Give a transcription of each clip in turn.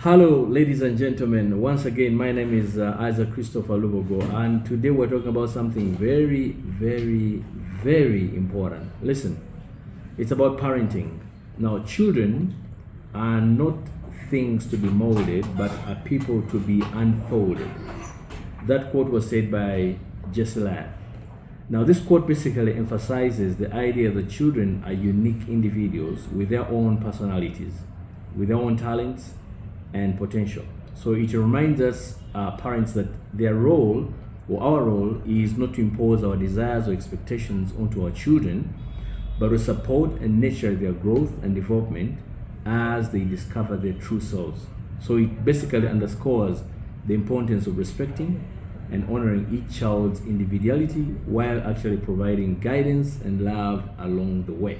Hello, ladies and gentlemen. Once again, my name is Isaac Christopher Lubogo, and today we're talking about something very, very, very important. Listen, it's about parenting. Now, children are not things to be molded, but are people to be unfolded. That quote was said by Jesse Ladd. Now, this quote basically emphasizes the idea that children are unique individuals with their own personalities, with their own talents and potential. So it reminds us, parents, that their role or our role is not to impose our desires or expectations onto our children, but to support and nurture their growth and development as they discover their true selves. So it basically underscores the importance of respecting and honoring each child's individuality while actually providing guidance and love along the way.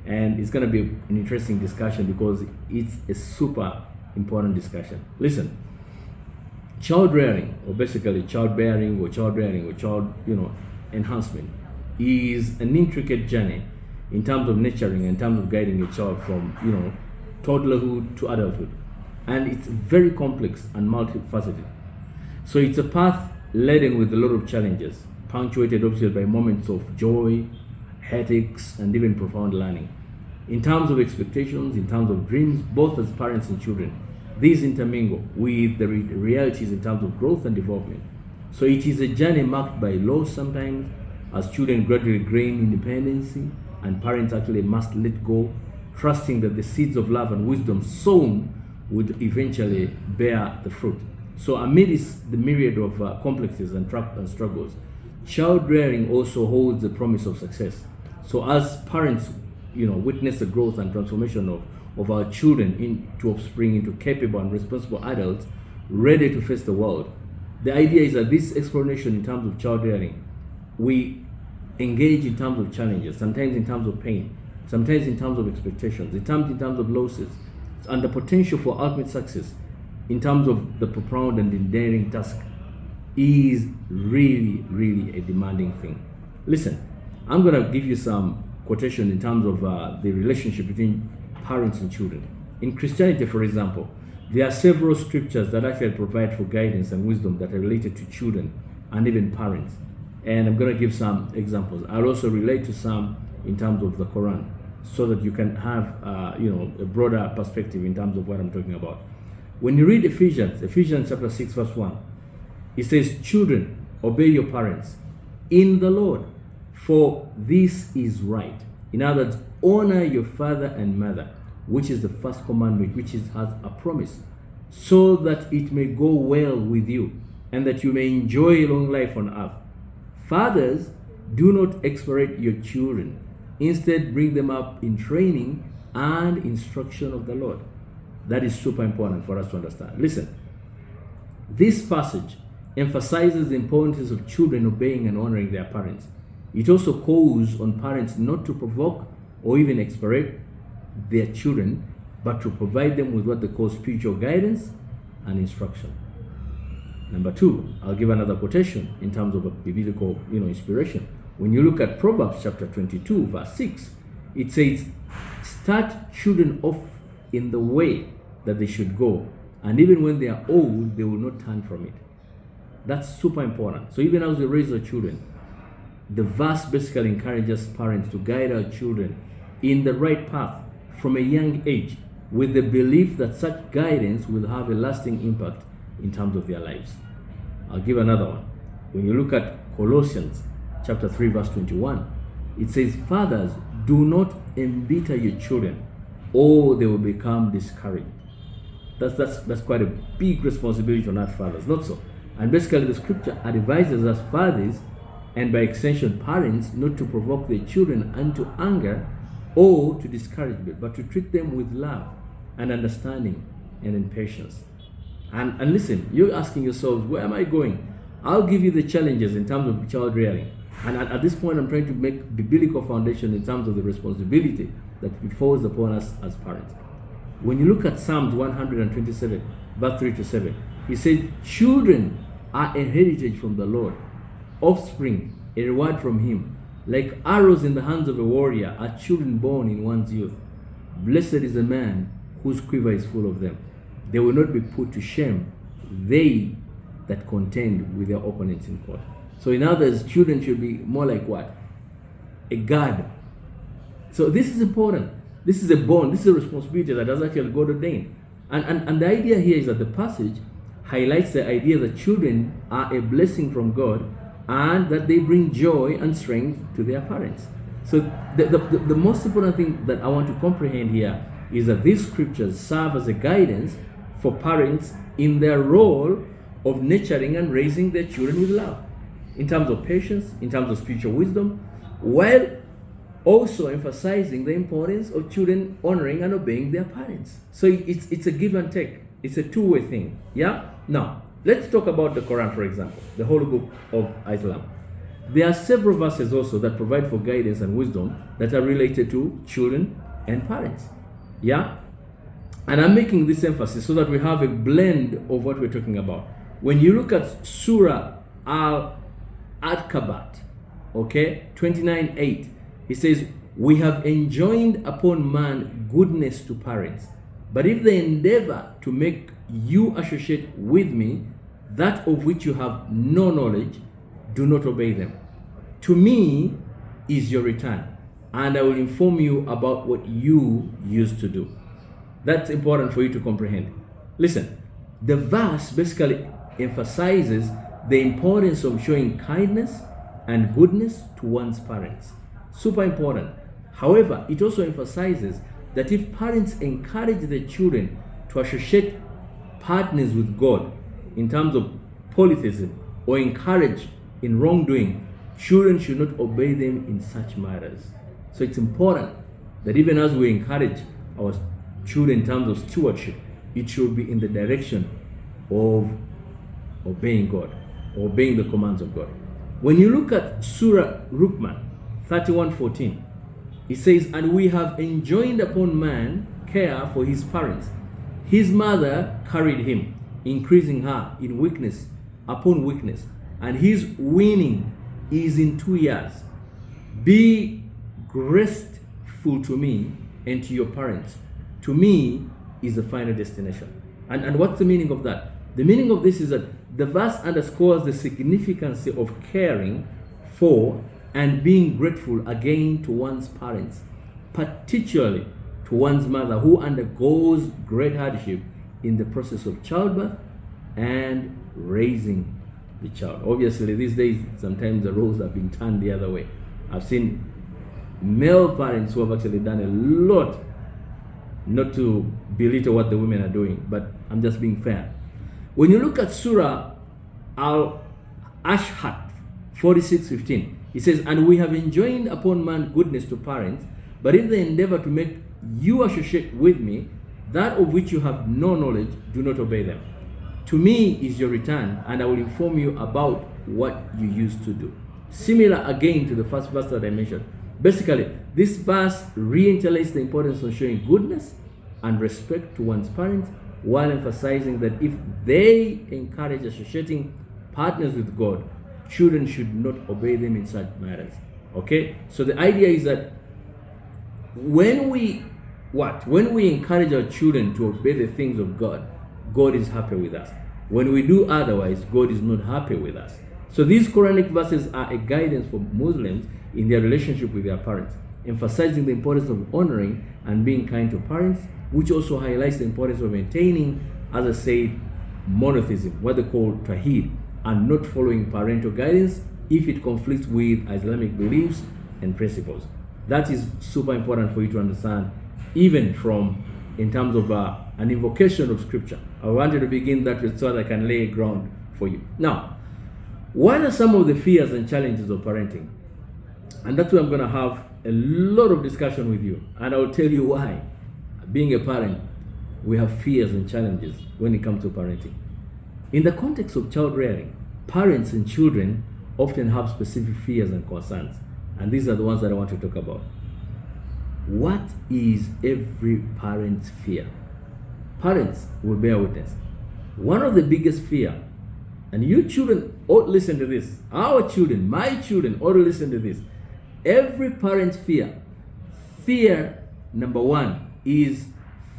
And it's going to be an interesting discussion because it's a super important discussion. Listen, child rearing, or basically childbearing, or child enhancement, is an intricate journey in terms of nurturing, in terms of guiding a child from toddlerhood to adulthood, and it's very complex and multifaceted. So it's a path laden with a lot of challenges, punctuated obviously by moments of joy, headaches, and even profound learning. In terms of expectations, in terms of dreams, both as parents and children, these intermingle with the realities in terms of growth and development. So it is a journey marked by loss sometimes, as children gradually gain independence, and parents actually must let go, trusting that the seeds of love and wisdom sown would eventually bear the fruit. So amidst the myriad of complexities and struggles, child rearing also holds the promise of success. So as parents witness the growth and transformation of our children into offspring, into capable and responsible adults ready to face the world. The idea is that this exploration in terms of child rearing, we engage in terms of challenges, sometimes in terms of pain, sometimes in terms of expectations, in terms of losses, and the potential for ultimate success in terms of the profound and enduring task is really, really a demanding thing. Listen, I'm going to give you some quotation in terms of the relationship between parents and children. In Christianity, for example, there are several scriptures that actually provide for guidance and wisdom that are related to children and even parents. And I'm going to give some examples. I'll also relate to some in terms of the Quran, so that you can have a broader perspective in terms of what I'm talking about. When you read Ephesians chapter 6 verse 1, it says, "Children, obey your parents in the Lord, for this is right." In other words, honor your father and mother, which is the first commandment, which has a promise, so that it may go well with you, and that you may enjoy long life on earth. Fathers, do not exasperate your children. Instead, bring them up in training and instruction of the Lord. That is super important for us to understand. Listen, this passage emphasizes the importance of children obeying and honoring their parents. It also calls on parents not to provoke or even exasperate their children, but to provide them with what they call spiritual guidance and instruction. Number two, I'll give another quotation in terms of a biblical inspiration. When you look at Proverbs chapter 22 verse 6, it says, "Start children off in the way that they should go, and even when they are old, they will not turn from it." That's super important. So even as we raise our children, the verse basically encourages parents to guide our children in the right path from a young age, with the belief that such guidance will have a lasting impact in terms of their lives. I'll give another one. When you look at Colossians chapter 3 verse 21, it says, "Fathers, do not embitter your children, or they will become discouraged." That's quite a big responsibility on us fathers, not so? And basically the scripture advises us fathers, and by extension parents, not to provoke their children unto anger or to discouragement, but to treat them with love and understanding and in patience. And listen, you're asking yourselves, where am I going? I'll give you the challenges in terms of child rearing. And at this point, I'm trying to make biblical foundation in terms of the responsibility that falls upon us as parents. When you look at Psalms 127, verse 3 to 7, he says, "Children are a heritage from the Lord, offspring a reward from him. Like arrows in the hands of a warrior are children born in one's youth. Blessed is the man whose quiver is full of them." they will not be put to shame, they that contend with their opponents in court. So in others, children should be more like what? A guard. So this is important. This is a bond. This is a responsibility that is actually God ordained. And the idea here is that the passage highlights the idea that children are a blessing from God and that they bring joy and strength to their parents. So the most important thing that I want to comprehend here is that these scriptures serve as a guidance for parents in their role of nurturing and raising their children with love, in terms of patience, in terms of spiritual wisdom, while also emphasizing the importance of children honoring and obeying their parents. So it's a give and take. It's a two-way thing. Yeah? Now, let's talk about the Quran, for example, the Holy Book of Islam. There are several verses also that provide for guidance and wisdom that are related to children and parents. Yeah? And I'm making this emphasis so that we have a blend of what we're talking about. When you look at Surah Al-Ankabut, okay, 29:8, it says, "We have enjoined upon man goodness to parents, but if they endeavor to make you associate with me that of which you have no knowledge, do not obey them. To me is your return, and I will inform you about what you used to do." That's important for you to comprehend. Listen, the verse basically emphasizes the importance of showing kindness and goodness to one's parents. Super important. However, it also emphasizes that if parents encourage their children to associate partners with God in terms of polytheism or encourage in wrongdoing, children should not obey them in such matters. So it's important that even as we encourage our children in terms of stewardship, it should be in the direction of obeying God, obeying the commands of God. When you look at Surah Luqman 31:14, it says, "And we have enjoined upon man care for his parents. His mother carried him, increasing her in weakness upon weakness, and his weaning is in 2 years. Be grateful to me and to your parents. To me is the final destination." And what's the meaning of that? The meaning of this is that the verse underscores the significance of caring for and being grateful again to one's parents, particularly to one's mother, who undergoes great hardship in the process of childbirth and raising the child. Obviously, these days, sometimes the roles are being turned the other way. I've seen male parents who have actually done a lot, not to belittle what the women are doing, but I'm just being fair. When you look at Surah Al-Ashhad 46:15, it says, "And we have enjoined upon man goodness to parents, but if they endeavor to make you associate with me that of which you have no knowledge, do not obey them. To me is your return, and I will inform you about what you used to do." Similar again to the first verse that I mentioned. Basically, this verse reiterates the importance of showing goodness and respect to one's parents, while emphasizing that if they encourage associating partners with God, children should not obey them in such matters. Okay? So the idea is that when we encourage our children to obey the things of God, God is happy with us. When we do otherwise, God is not happy with us. So these Quranic verses are a guidance for Muslims in their relationship with their parents, emphasizing the importance of honoring and being kind to parents, which also highlights the importance of maintaining, as I said, monotheism, what they call Tawheed, and not following parental guidance if it conflicts with Islamic beliefs and principles. That is super important for you to understand, even from in terms of an invocation of scripture. I wanted to begin that with so that I can lay ground for you. Now, what are some of the fears and challenges of parenting? And that's why I'm going to have a lot of discussion with you, and I'll tell you why. Being a parent, we have fears and challenges when it comes to parenting. In the context of child rearing, parents and children often have specific fears and concerns, and these are the ones that I want to talk about. What is every parent's fear? Parents will bear witness. One of the biggest fear, and you children ought to listen to this. Our children, my children ought to listen to this. Every parent's fear number one, is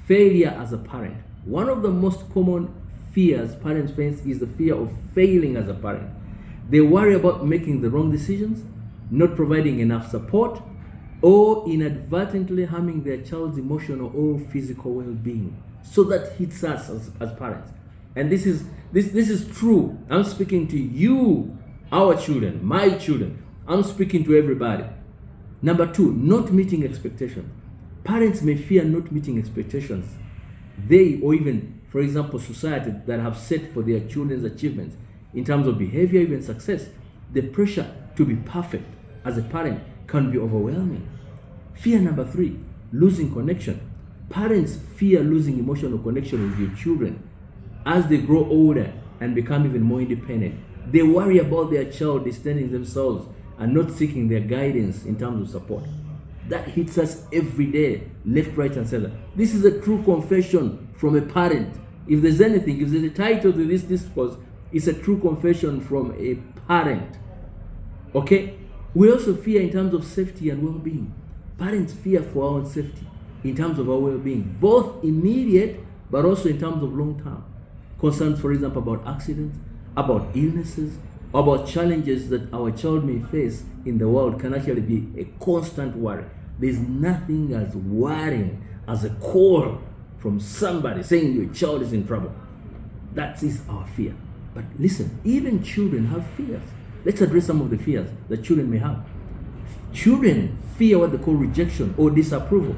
failure as a parent. One of the most common fears parents face is the fear of failing as a parent. They worry about making the wrong decisions, not providing enough support, or inadvertently harming their child's emotional or physical well-being. So that hits us as parents. And this is true. I'm speaking to you, our children, my children. I'm speaking to everybody. Number two, not meeting expectations. Parents may fear not meeting expectations. They, or even, for example, society that have set for their children's achievements in terms of behavior, even success. The pressure to be perfect as a parent can be overwhelming. Fear number three, losing connection. Parents fear losing emotional connection with your children as they grow older and become even more independent. They worry about their child distancing themselves and not seeking their guidance in terms of support. That hits us every day, left, right, and center. This is a true confession from a parent. If there's anything, if there's a title to this discourse, it's a true confession from a parent. Okay? We also fear in terms of safety and well-being. Parents fear for our own safety in terms of our well-being, both immediate but also in terms of long-term. Concerns, for example, about accidents, about illnesses, about challenges that our child may face in the world can actually be a constant worry. There's nothing as worrying as a call from somebody saying your child is in trouble. That is our fear. But listen, even children have fears. Let's address some of the fears that children may have. Children fear what they call rejection or disapproval.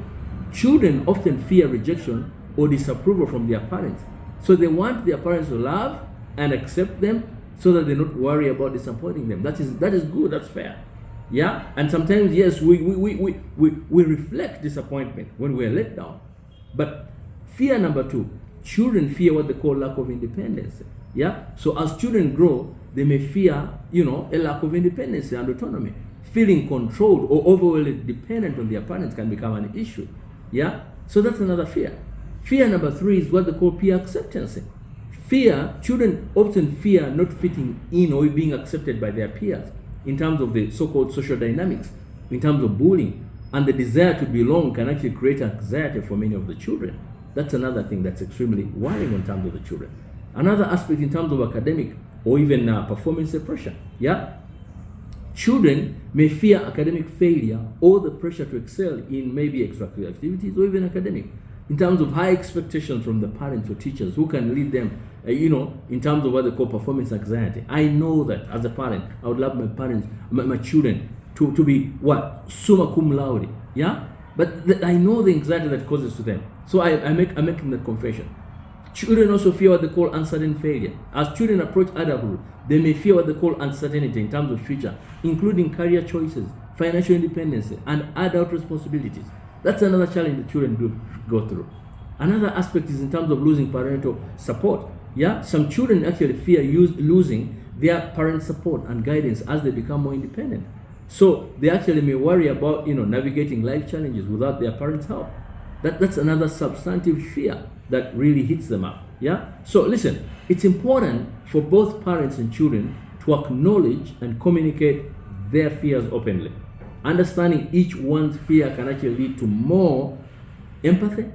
Children often fear rejection or disapproval from their parents. So they want their parents to love and accept them so that they don't worry about disappointing them. That is good, that's fair. Yeah? And sometimes, yes, we reflect disappointment when we are let down. But fear number two, children fear what they call lack of independence. Yeah? So as children grow, they may fear, a lack of independence and autonomy. Feeling controlled or overly dependent on their parents can become an issue. Yeah? So that's another fear. Fear number three is what they call peer acceptance. Children often fear not fitting in or being accepted by their peers in terms of the so-called social dynamics, in terms of bullying, and the desire to belong can actually create anxiety for many of the children. That's another thing that's extremely worrying in terms of the children. Another aspect in terms of academic or even performance pressure. Yeah? Children may fear academic failure or the pressure to excel in maybe extracurricular activities or even academic, in terms of high expectations from the parents or teachers who can lead them, in terms of what they call performance anxiety. I know that as a parent, I would love my children to be what? Summa cum laude. Yeah? But I know the anxiety that causes to them. So I'm making that confession. Children also fear what they call uncertain failure. As children approach adulthood, they may fear what they call uncertainty in terms of future, including career choices, financial independence, and adult responsibilities. That's another challenge that children do go through. Another aspect is in terms of losing parental support. Yeah, some children actually fear losing their parent support and guidance as they become more independent. So they actually may worry about navigating life challenges without their parents' help. That's another substantive fear that really hits them up. Yeah. So listen, it's important for both parents and children to acknowledge and communicate their fears openly. Understanding each one's fear can actually lead to more empathy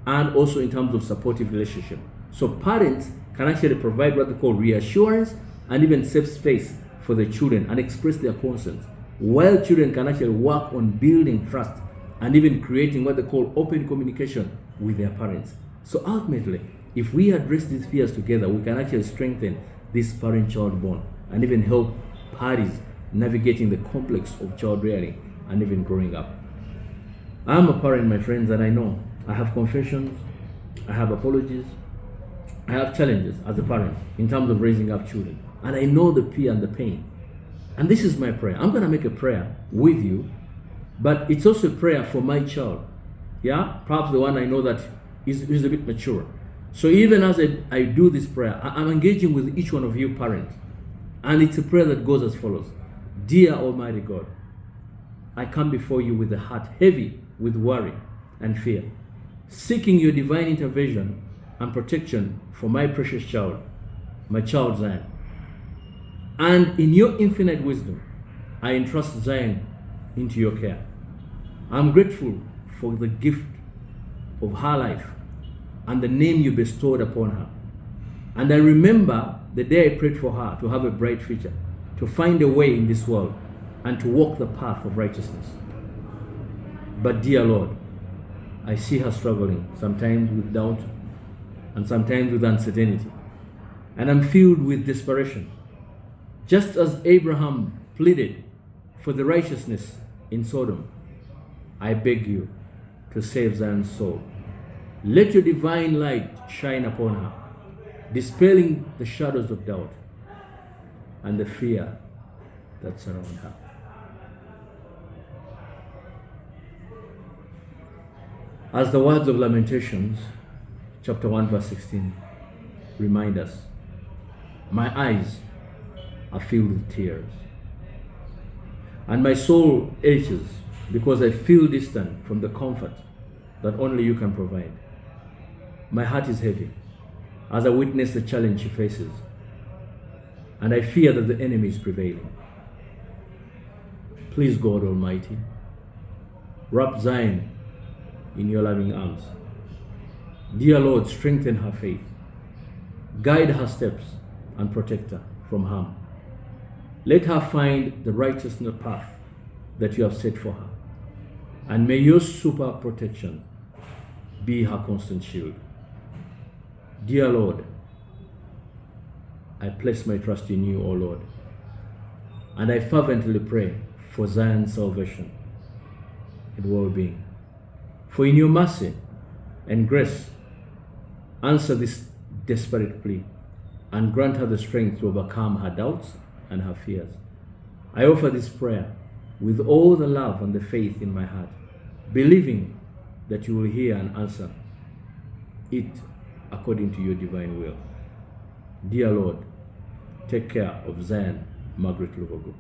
and also in terms of supportive relationship. So parents can actually provide what they call reassurance and even safe space for the children and express their concerns, while children can actually work on building trust and even creating what they call open communication with their parents. So ultimately, if we address these fears together, we can actually strengthen this parent-child bond and even help parties navigating the complex of child rearing and even growing up. I'm a parent, my friends, and I know I have confessions, I have apologies, I have challenges as a parent in terms of raising up children. And I know the fear and the pain. And this is my prayer. I'm going to make a prayer with you, but it's also a prayer for my child. Yeah? Perhaps the one I know that is a bit mature. So even as I do this prayer, I'm engaging with each one of you parents. And it's a prayer that goes as follows. Dear Almighty God, I come before you with a heart heavy with worry and fear, seeking your divine intervention and protection for my precious child, my child Zion. And in your infinite wisdom, I entrust Zion into your care. I'm grateful for the gift of her life and the name you bestowed upon her. And I remember the day I prayed for her to have a bright future, to find a way in this world, and to walk the path of righteousness. But dear Lord, I see her struggling, sometimes with doubt and sometimes with uncertainty. And I'm filled with desperation. Just as Abraham pleaded for the righteousness in Sodom, I beg you to save Zion's soul. Let your divine light shine upon her, dispelling the shadows of doubt and the fear that surround her. As the words of Lamentations, chapter 1, verse 16, remind us, my eyes are filled with tears, and my soul aches because I feel distant from the comfort that only you can provide. My heart is heavy as I witness the challenge she faces, and I fear that the enemy is prevailing. Please, God Almighty, wrap Zion in your loving arms. Dear Lord, strengthen her faith, guide her steps, and protect her from harm. Let her find the righteousness path that you have set for her, and may your super protection be her constant shield. Dear Lord, I place my trust in you, O Lord, and I fervently pray for Zion's salvation and well-being. For in your mercy and grace, answer this desperate plea and grant her the strength to overcome her doubts and her fears. I offer this prayer with all the love and the faith in my heart, believing that you will hear and answer it according to your divine will. Dear Lord, take care of Zion Margaret Lubogo.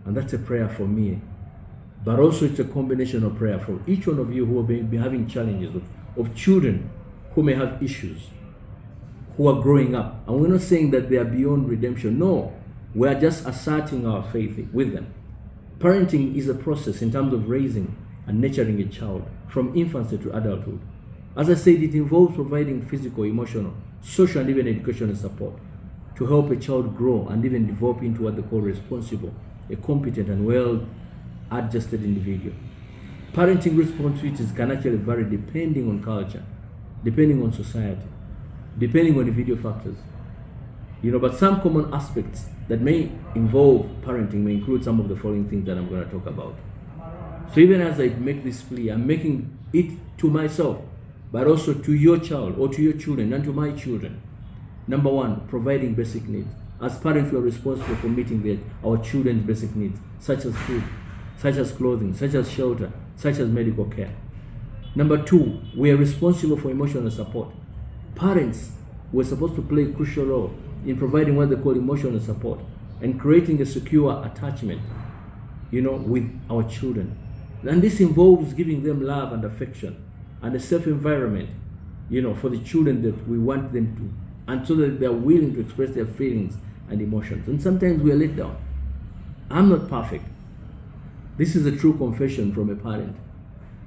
And that's a prayer for me, but also it's a combination of prayer for each one of you who have been having challenges of children who may have issues, who are growing up. And we're not saying that they are beyond redemption. No, we are just asserting our faith with them. Parenting is a process in terms of raising and nurturing a child from infancy to adulthood. As I said, it involves providing physical, emotional, social, and even educational support to help a child grow and even develop into what they call responsible, a competent and well-adjusted individual. Parenting responsibilities can actually vary depending on culture, depending on society, depending on individual factors. But some common aspects that may involve parenting may include some of the following things that I'm going to talk about. So even as I make this plea, I'm making it to myself, but also to your child or to your children and to my children. Number one, providing basic needs. As parents, we are responsible for meeting our children's basic needs, such as food, such as clothing, such as shelter, such as medical care. Number two, we are responsible for emotional support. Parents were supposed to play a crucial role in providing what they call emotional support and creating a secure attachment, with our children. And this involves giving them love and affection and a safe environment, for the children that we want them to, and so that they are willing to express their feelings and emotions. And sometimes we are let down. I'm not perfect. This is a true confession from a parent.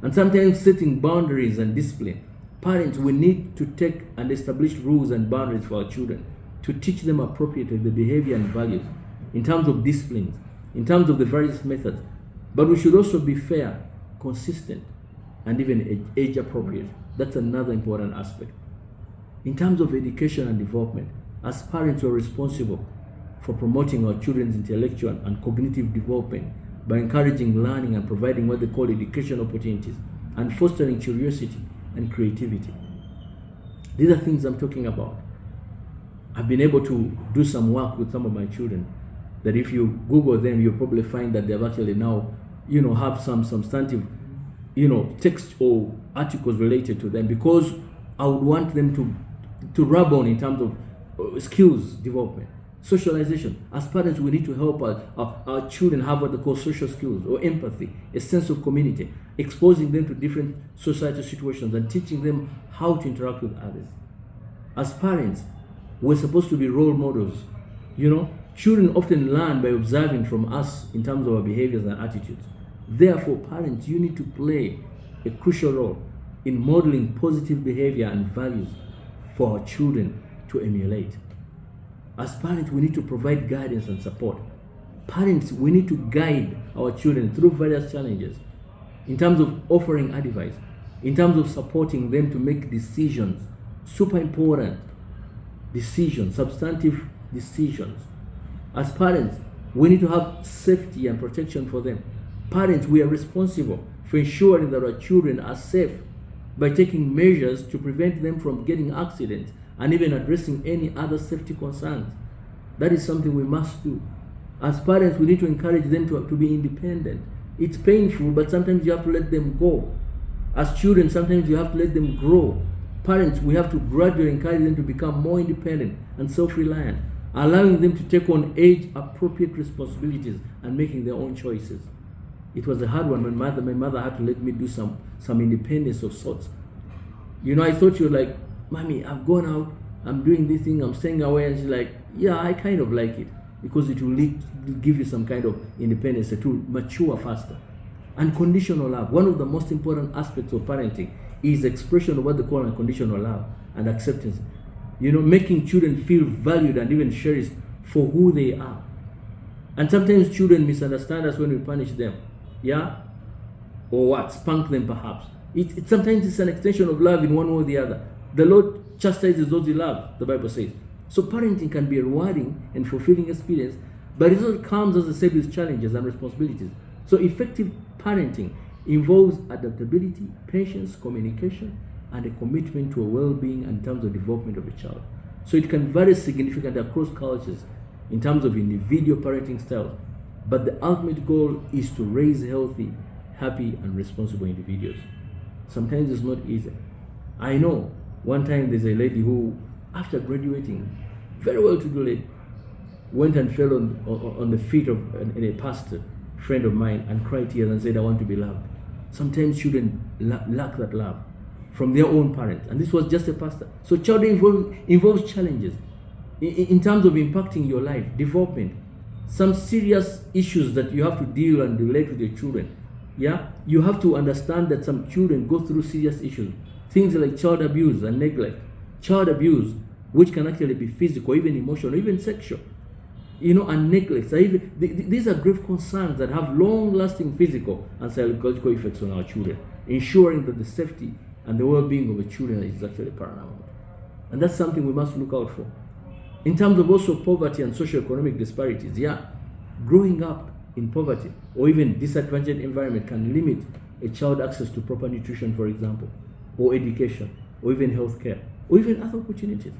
And sometimes setting boundaries and discipline. Parents, we need to take and establish rules and boundaries for our children to teach them appropriately the behavior and values in terms of disciplines, in terms of the various methods. But we should also be fair, consistent, and even age appropriate. That's another important aspect. In terms of education and development, as parents, we are responsible for promoting our children's intellectual and cognitive development by encouraging learning and providing what they call education opportunities and fostering curiosity and creativity. These are things I'm talking about. I've been able to do some work with some of my children that if you Google them, you'll probably find that they've actually now, have some substantive, text or articles related to them, because I would want them to rub on in terms of skills development, socialization. As parents, we need to help our children have what they call social skills or empathy, a sense of community, exposing them to different societal situations and teaching them how to interact with others. As parents, we're supposed to be role models. Children often learn by observing from us in terms of our behaviors and attitudes. Therefore, parents, you need to play a crucial role in modeling positive behavior and values for our children to emulate. As parents, we need to provide guidance and support. Parents, we need to guide our children through various challenges in terms of offering advice, in terms of supporting them to make decisions, super important decisions, substantive decisions. As parents, we need to have safety and protection for them. Parents, we are responsible for ensuring that our children are safe by taking measures to prevent them from getting accidents and even addressing any other safety concerns. That is something we must do. As parents, we need to encourage them to be independent. It's painful, but sometimes you have to let them go. As children, sometimes you have to let them grow. Parents, we have to gradually encourage them to become more independent and self-reliant, allowing them to take on age-appropriate responsibilities and making their own choices. It was a hard one when my mother had to let me do some independence of sorts. You know, I thought you were like, Mommy, I've gone out, I'm doing this thing, I'm staying away. And she's like, yeah, I kind of like it because it will give you some kind of independence to mature faster. Unconditional love. One of the most important aspects of parenting is expression of what they call unconditional love and acceptance. You know, making children feel valued and even cherished for who they are. And sometimes children misunderstand us when we punish them. Yeah? Or what? Spank them perhaps. Sometimes it's an extension of love in one way or the other. The Lord chastises those he loves, the Bible says. So parenting can be a rewarding and fulfilling experience, but it also comes, as I said, with challenges and responsibilities. So effective parenting involves adaptability, patience, communication, and a commitment to a well-being in terms of development of a child. So it can vary significantly across cultures in terms of individual parenting styles, but the ultimate goal is to raise healthy, happy, and responsible individuals. Sometimes it's not easy. I know one time there's a lady who, after graduating, very well-to-do lady, went and fell on the feet of a pastor friend of mine and cried tears and said, I want to be loved. Sometimes children lack that love from their own parents, and this was just a pastor. So childhood involves challenges in terms of impacting your life, development, some serious issues that you have to deal and relate with your children. Yeah, you have to understand that some children go through serious issues, things like child abuse and neglect. Child abuse, which can actually be physical, even emotional, even sexual, you know, and neglect. So these are grave concerns that have long-lasting physical and psychological effects on our children, ensuring that the safety and the well-being of the children is actually paramount. And that's something we must look out for. In terms of also poverty and socio-economic disparities, yeah, growing up in poverty or even disadvantaged environment can limit a child's access to proper nutrition, for example, or education, or even healthcare, or even other opportunities,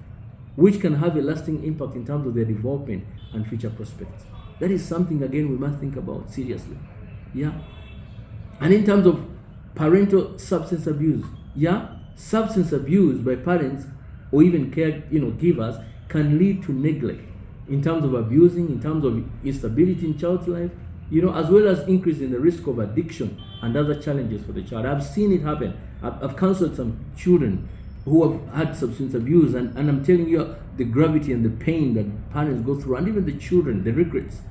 which can have a lasting impact in terms of their development and future prospects. That is something, again, we must think about seriously. Yeah. And in terms of parental substance abuse, yeah, substance abuse by parents or even givers can lead to neglect in terms of abusing, in terms of instability in child's life, as well as increase in the risk of addiction and other challenges for the child. I've seen it happen. I've counseled some children who have had substance abuse, and I'm telling you the gravity and the pain that parents go through, and even the children, the regrets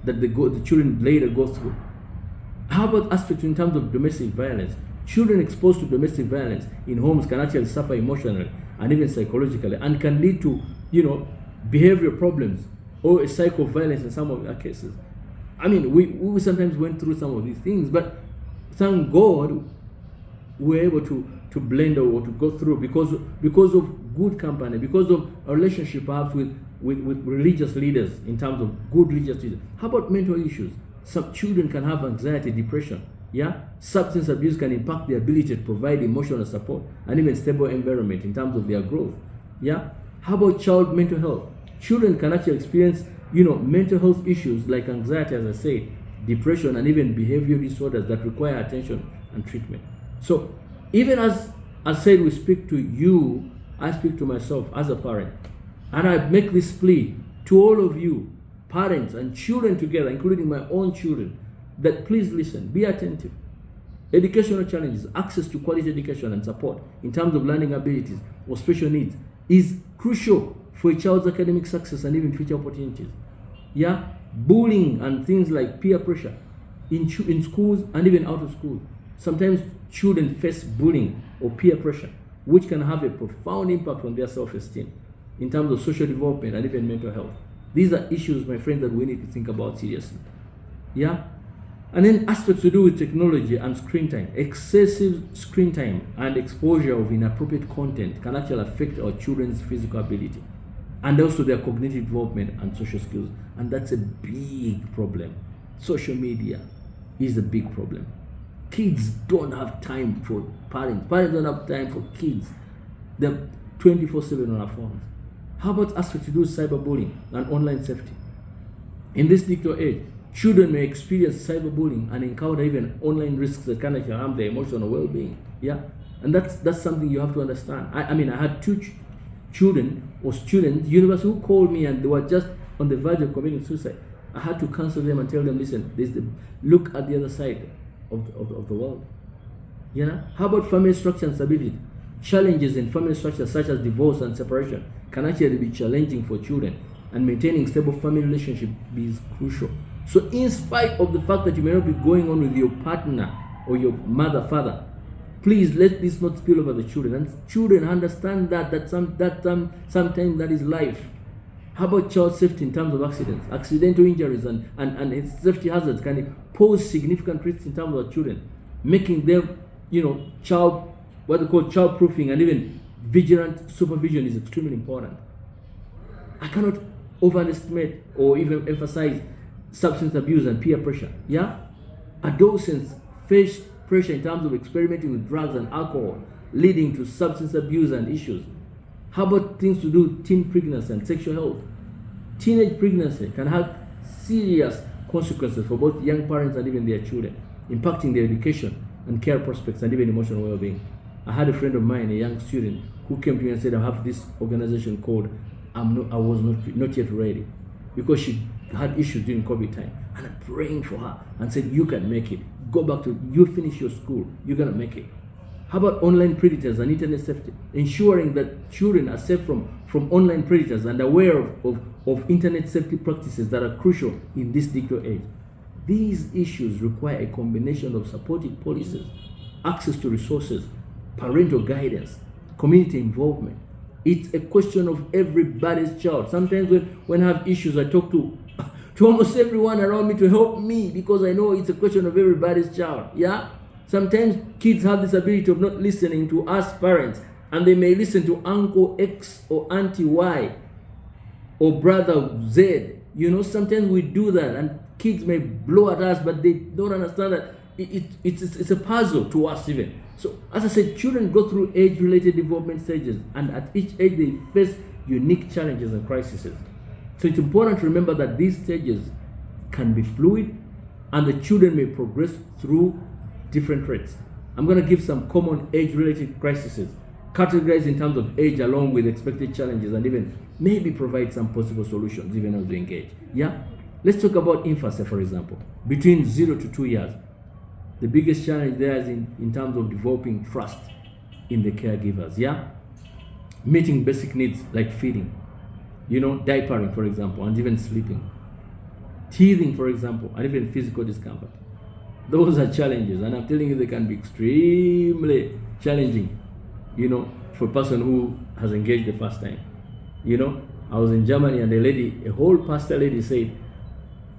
that the children later go through. How about aspects in terms of domestic violence? Children exposed to domestic violence in homes can actually suffer emotionally and even psychologically, and can lead to, behavioral problems or a cycle of violence in some of our cases. I mean, we sometimes went through some of these things, but thank God we're able to blend or to go through because of good company, because of a relationship perhaps with religious leaders, in terms of good religious leaders. How about mental issues? Some children can have anxiety, depression. Yeah, substance abuse can impact their ability to provide emotional support and even stable environment in terms of their growth. Yeah, how about child mental health? Children can actually experience, mental health issues like anxiety, as I say, depression, and even behavioral disorders that require attention and treatment. So, even as I said, we speak to you, I speak to myself as a parent, and I make this plea to all of you, parents and children together, including my own children, that please listen, be attentive. Educational challenges, access to quality education and support in terms of learning abilities or special needs is crucial for a child's academic success and even future opportunities. Yeah, bullying and things like peer pressure in schools and even out of school. Sometimes children face bullying or peer pressure, which can have a profound impact on their self-esteem in terms of social development and even mental health. These are issues, my friend, that we need to think about seriously. Yeah? And then aspects to do with technology and screen time. Excessive screen time and exposure of inappropriate content can actually affect our children's physical ability and also their cognitive development and social skills. And that's a big problem. Social media is a big problem. Kids don't have time for parents. Parents don't have time for kids. They're 24/7 on our phones. How about aspects to do with cyberbullying and online safety? In this digital age, children may experience cyberbullying and encounter even online risks that can actually harm their emotional well-being. Yeah, and that's something you have to understand. I mean, I had two children or students, university, who called me and they were just on the verge of committing suicide. I had to counsel them and tell them, listen, look at the other side of the world. You know, how about family structure and stability? Challenges in family structure such as divorce and separation can actually be challenging for children, and maintaining stable family relationship is crucial. So in spite of the fact that you may not be going on with your partner or your mother, father, please let this not spill over the children. And children understand that sometimes that is life. How about child safety in terms of accidents? Accidental injuries and safety hazards can pose significant risks in terms of children, making them, what they call child-proofing, and even vigilant supervision is extremely important. I cannot overestimate or even emphasize substance abuse and peer pressure. Yeah? Adolescents face pressure in terms of experimenting with drugs and alcohol, leading to substance abuse and issues. How about things to do with teen pregnancy and sexual health? Teenage pregnancy can have serious consequences for both young parents and even their children, impacting their education and care prospects and even emotional well-being. I had a friend of mine, a young student, who came to me and said, I have this organization called I was not yet ready, because she had issues during COVID time. And I'm praying for her and said, you can make it. Go back to, you finish your school, you're going to make it. How about online predators and internet safety? Ensuring that children are safe from online predators and aware of internet safety practices that are crucial in this digital age. These issues require a combination of supportive policies, access to resources, parental guidance, community involvement. It's a question of everybody's child. Sometimes when I have issues, I talk to almost everyone around me to help me, because I know it's a question of everybody's child. Yeah? Sometimes kids have this ability of not listening to us parents, and they may listen to Uncle X or Auntie Y or Brother Z. Sometimes we do that, and kids may blow at us, but they don't understand that it's a puzzle to us even. So, as I said, children go through age-related development stages, and at each age they face unique challenges and crises. So it's important to remember that these stages can be fluid, and the children may progress through different rates. I'm going to give some common age-related crises, categorized in terms of age along with expected challenges, and even maybe provide some possible solutions even as we engage. Yeah? Let's talk about infancy, for example. Between 0 to 2 years, the biggest challenge there is in terms of developing trust in the caregivers. Yeah? Meeting basic needs like feeding, diapering, for example, and even sleeping. Teething, for example, and even physical discomfort. Those are challenges, and I'm telling you, they can be extremely challenging, for a person who has engaged the first time. I was in Germany, and a whole pastor lady said,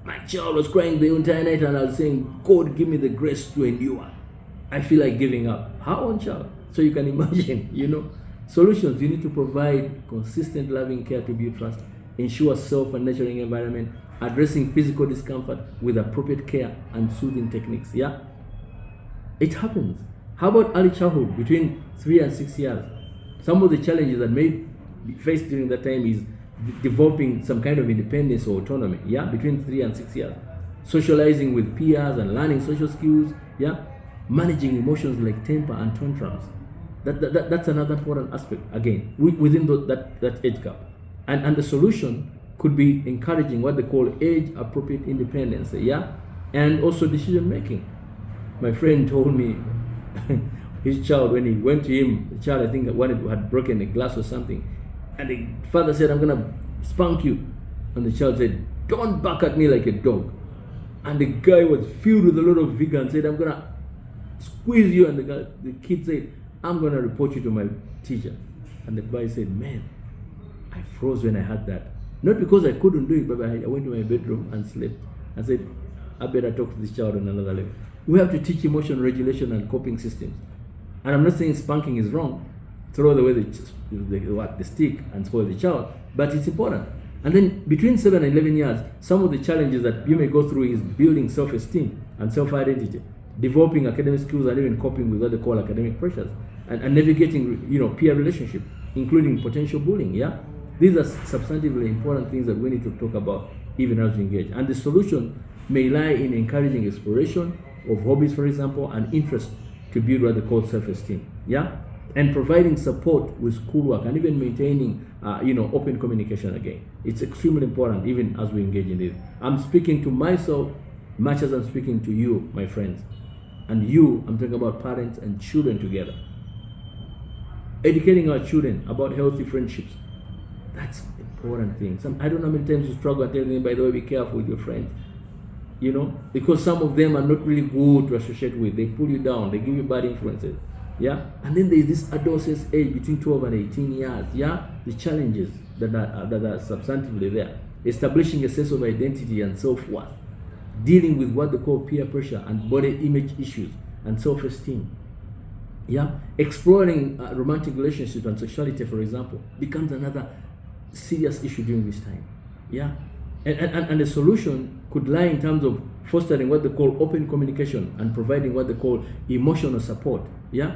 my child was crying the entire night, and I was saying, God, give me the grace to endure. I feel like giving up. Her own child. So you can imagine, solutions. You need to provide consistent loving care to build trust, ensure safe and nurturing environment, addressing physical discomfort with appropriate care and soothing techniques. Yeah? It happens. How about early childhood, between 3 and 6 years? Some of the challenges that may be faced during that time is developing some kind of independence or autonomy, yeah, between 3 and 6 years. Socializing with peers and learning social skills, yeah. Managing emotions like temper and tantrums. That's another important aspect, again, within that age gap. And the solution could be encouraging what they call age-appropriate independence, yeah, and also decision-making. My friend told me his child, when he went to him, the child, I think, had broken a glass or something, and the father said, I'm going to spunk you. And the child said, don't bark at me like a dog. And the guy was filled with a lot of vigor and said, I'm going to squeeze you. And the kid said, I'm going to report you to my teacher. And the boy said, man, I froze when I heard that. Not because I couldn't do it, but I went to my bedroom and slept. I said, I better talk to this child on another level. We have to teach emotion regulation and coping systems. And I'm not saying spanking is wrong. Throw away the stick and spoil the child, but it's important. And then between 7 and 11 years, some of the challenges that you may go through is building self-esteem and self-identity, developing academic skills, and even coping with what they call academic pressures, and navigating, peer relationship, including potential bullying. Yeah, these are substantively important things that we need to talk about even as we engage. And the solution may lie in encouraging exploration of hobbies, for example, and interest to build what they call self-esteem. Yeah, and providing support with schoolwork and even maintaining, open communication again. It's extremely important even as we engage in this. I'm speaking to myself much as I'm speaking to you, my friends. And you, I'm talking about parents and children together. Educating our children about healthy friendships. That's an important thing. I don't know how many times you struggle and tell them, by the way, be careful with your friends. Because some of them are not really good to associate with. They pull you down, they give you bad influences. Yeah, and then there's this adolescence age between 12 and 18 years. Yeah, the challenges that are substantively there. Establishing a sense of identity and self-worth. Dealing with what they call peer pressure and body image issues and self-esteem. Yeah, exploring romantic relationships and sexuality, for example, becomes another serious issue during this time. Yeah, and the solution could lie in terms of fostering what they call open communication and providing what they call emotional support. Yeah,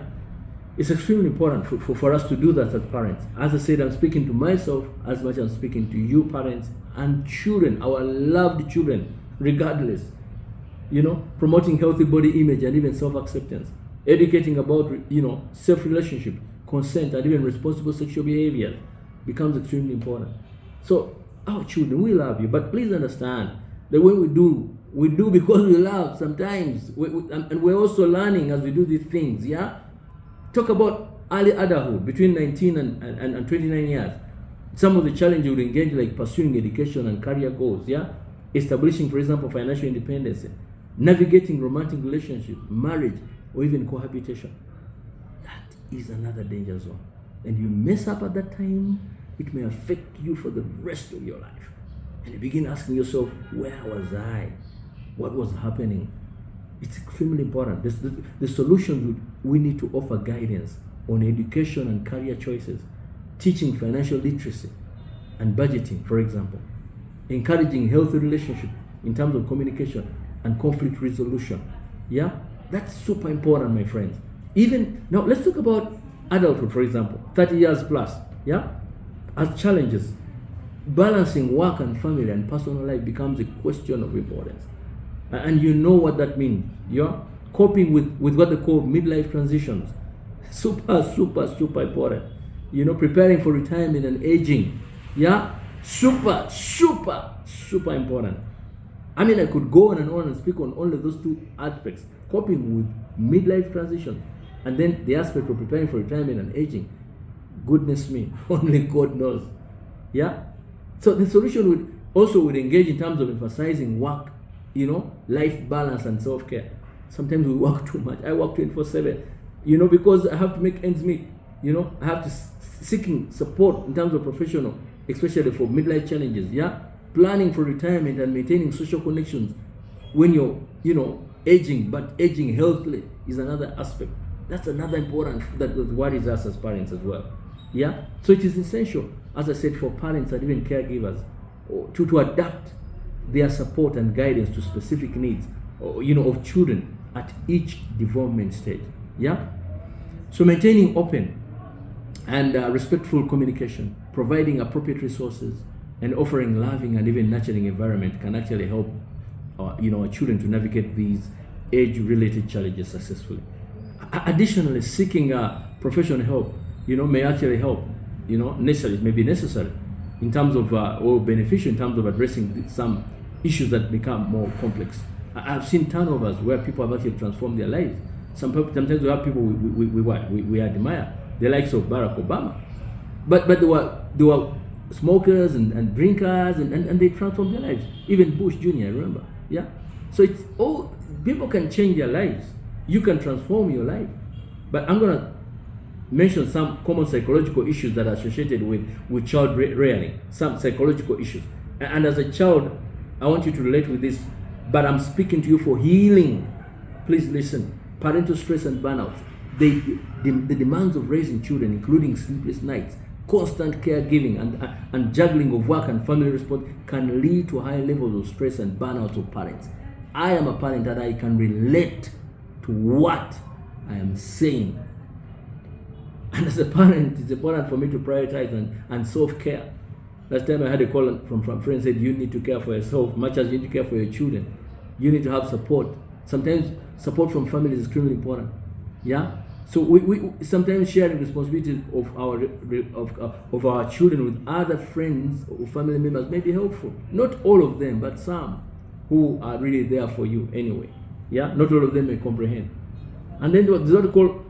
it's extremely important for us to do that as parents. As I said, I'm speaking to myself as much as I'm speaking to you, parents and children, our loved children, regardless. Promoting healthy body image and even self-acceptance. Educating about, self-relationship, consent, and even responsible sexual behavior becomes extremely important. So, our children, we love you, but please understand that when we do because we love sometimes, and we're also learning as we do these things. Yeah. Talk about early adulthood between 19 and 29 years. Some of the challenges you would engage, like pursuing education and career goals. Yeah, establishing, for example, financial independence, navigating romantic relationship, marriage, or even cohabitation. That is another danger zone. And you mess up at that time, it may affect you for the rest of your life. And you begin asking yourself, where was I? What was happening? It's extremely important. The solutions we need to offer guidance on education and career choices, teaching financial literacy and budgeting, for example, encouraging healthy relationship in terms of communication and conflict resolution. Yeah, that's super important, my friends. Even now, let's talk about adulthood, for example, 30 years plus. Yeah, as challenges, balancing work and family and personal life becomes a question of importance. And you know what that means. Yeah, coping with what they call midlife transitions. Super important. Preparing for retirement and aging. Yeah, super important. I mean, I could go on and speak on only those two aspects: coping with midlife transition, and then the aspect of preparing for retirement and aging. Goodness me, only God knows. Yeah. So the solution would engage in terms of emphasizing work, life balance and self-care. Sometimes we work too much. I work 24/7, because I have to make ends meet. I have to seeking support in terms of professional, especially for midlife challenges. Yeah, planning for retirement and maintaining social connections when you're, aging, but aging healthily is another aspect. That's another important that worries us as parents as well. Yeah, so it is essential, as I said, for parents and even caregivers to adapt their support and guidance to specific needs, of children at each development stage. Yeah, so maintaining open and respectful communication, providing appropriate resources, and offering loving and even nurturing environment can actually help, our children to navigate these age-related challenges successfully. Additionally, seeking professional help, may actually help, may be necessary in terms of, or beneficial in terms of addressing some issues that become more complex. I've seen turnovers where people have actually transformed their lives. Sometimes we have people we admire, the likes of Barack Obama, but they were smokers and drinkers and they transformed their lives. Even Bush Jr., remember? Yeah. So it's all, people can change their lives. You can transform your life. But I'm gonna mention some common psychological issues that are associated with child rearing, some psychological issues. And as a child, I want you to relate with this, but I'm speaking to you for healing. Please listen. Parental stress and burnout. The demands of raising children, including sleepless nights, constant caregiving, and juggling of work and family response, can lead to high levels of stress and burnout of parents. I am a parent that I can relate to what I am saying. And as a parent, it's important for me to prioritize and self-care. Last time I had a call from friends said, you need to care for yourself much as you need to care for your children. You need to have support. Sometimes support from family is extremely important. Yeah? So we sometimes sharing responsibilities of our children with other friends or family members may be helpful. Not all of them, but some who are really there for you anyway. Yeah? Not all of them may comprehend. And then there's what we call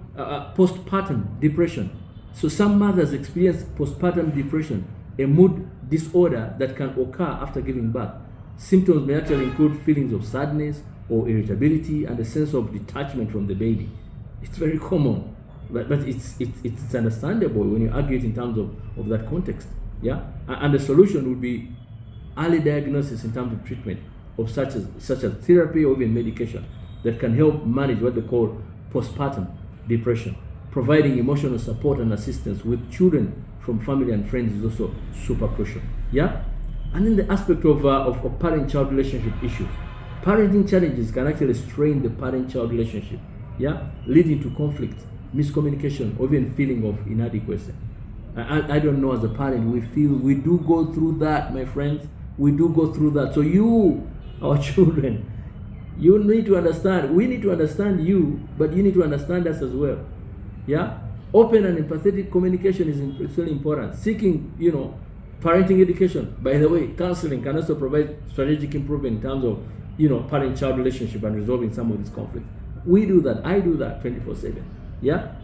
postpartum depression. So some mothers experience postpartum depression, a mood disorder that can occur after giving birth. Symptoms may actually include feelings of sadness or irritability and a sense of detachment from the baby. It's very common, but it's understandable when you argue it in terms of that context. Yeah, and the solution would be early diagnosis in terms of treatment of such as therapy or even medication that can help manage what they call postpartum depression. Providing emotional support and assistance with children from family and friends is also super crucial. Yeah, and then the aspect of parent-child relationship issues. Parenting challenges can actually strain the parent-child relationship. Yeah, leading to conflict, miscommunication, or even feeling of inadequacy. I don't know, as a parent, we do go through that, my friends. We do go through that. So you, our children, you need to understand. We need to understand you, but you need to understand us as well. Yeah, open and empathetic communication is really important. Seeking, parenting education. By the way, counseling can also provide strategic improvement in terms of, parent-child relationship and resolving some of these conflicts. We do that. I do that 24/7. Yeah.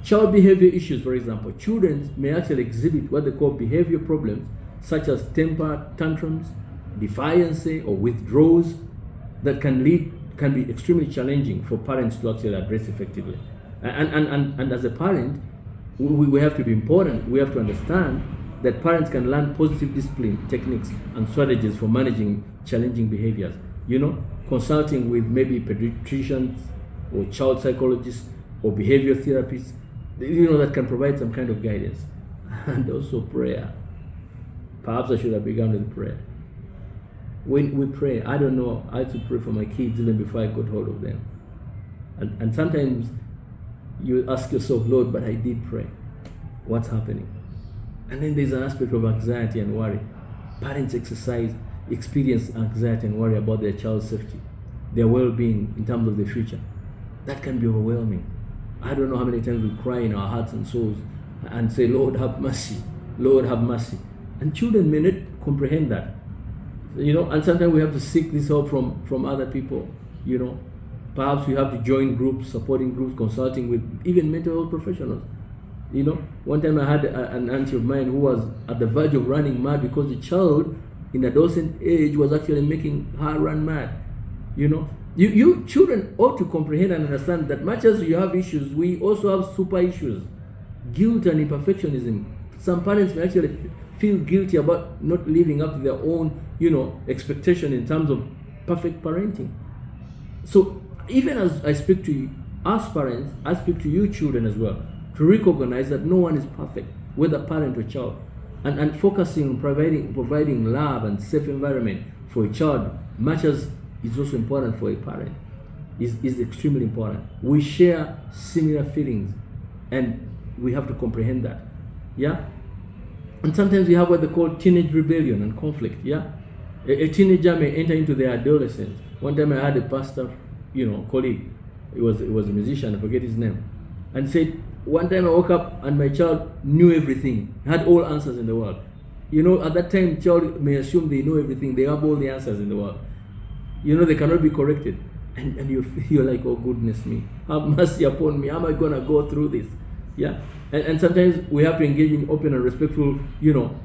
Child behavior issues, for example, children may actually exhibit what they call behavior problems, such as temper tantrums, defiance, or withdrawals, that can be extremely challenging for parents to actually address effectively. And as a parent, we have to be important. We have to understand that parents can learn positive discipline techniques and strategies for managing challenging behaviors. Consulting with maybe pediatricians or child psychologists or behavior therapists, that can provide some kind of guidance. And also prayer. Perhaps I should have begun with prayer. When we pray, I don't know, I had to pray for my kids even before I got hold of them. And sometimes you ask yourself, Lord, but I did pray. What's happening? And then there's an aspect of anxiety and worry. Parents experience anxiety and worry about their child's safety, their well-being in terms of the future. That can be overwhelming. I don't know how many times we cry in our hearts and souls and say, Lord, have mercy. Lord, have mercy. And children may not comprehend that. And sometimes we have to seek this help from other people. Perhaps we have to join groups, supporting groups, consulting with even mental health professionals. One time I had an auntie of mine who was at the verge of running mad because the child in adolescent age was actually making her run mad. You children ought to comprehend and understand that much as you have issues, we also have super issues. Guilt and imperfectionism. Some parents may actually feel guilty about not living up to their own, expectation in terms of perfect parenting. So even as I speak to us parents, I speak to you children as well, to recognize that no one is perfect, whether parent or child. And focusing on providing love and safe environment for a child, much as is also important for a parent, is extremely important. We share similar feelings, and we have to comprehend that. Yeah? And sometimes we have what they call teenage rebellion and conflict. Yeah? A teenager may enter into their adolescence. One time I had a pastor, colleague, he was a musician, I forget his name, and said, one time I woke up and my child knew everything, had all answers in the world. At that time, child may assume they know everything, they have all the answers in the world. They cannot be corrected. And you're like, oh goodness me, have mercy upon me. How am I gonna go through this? Yeah. And sometimes we have to engage in open and respectful,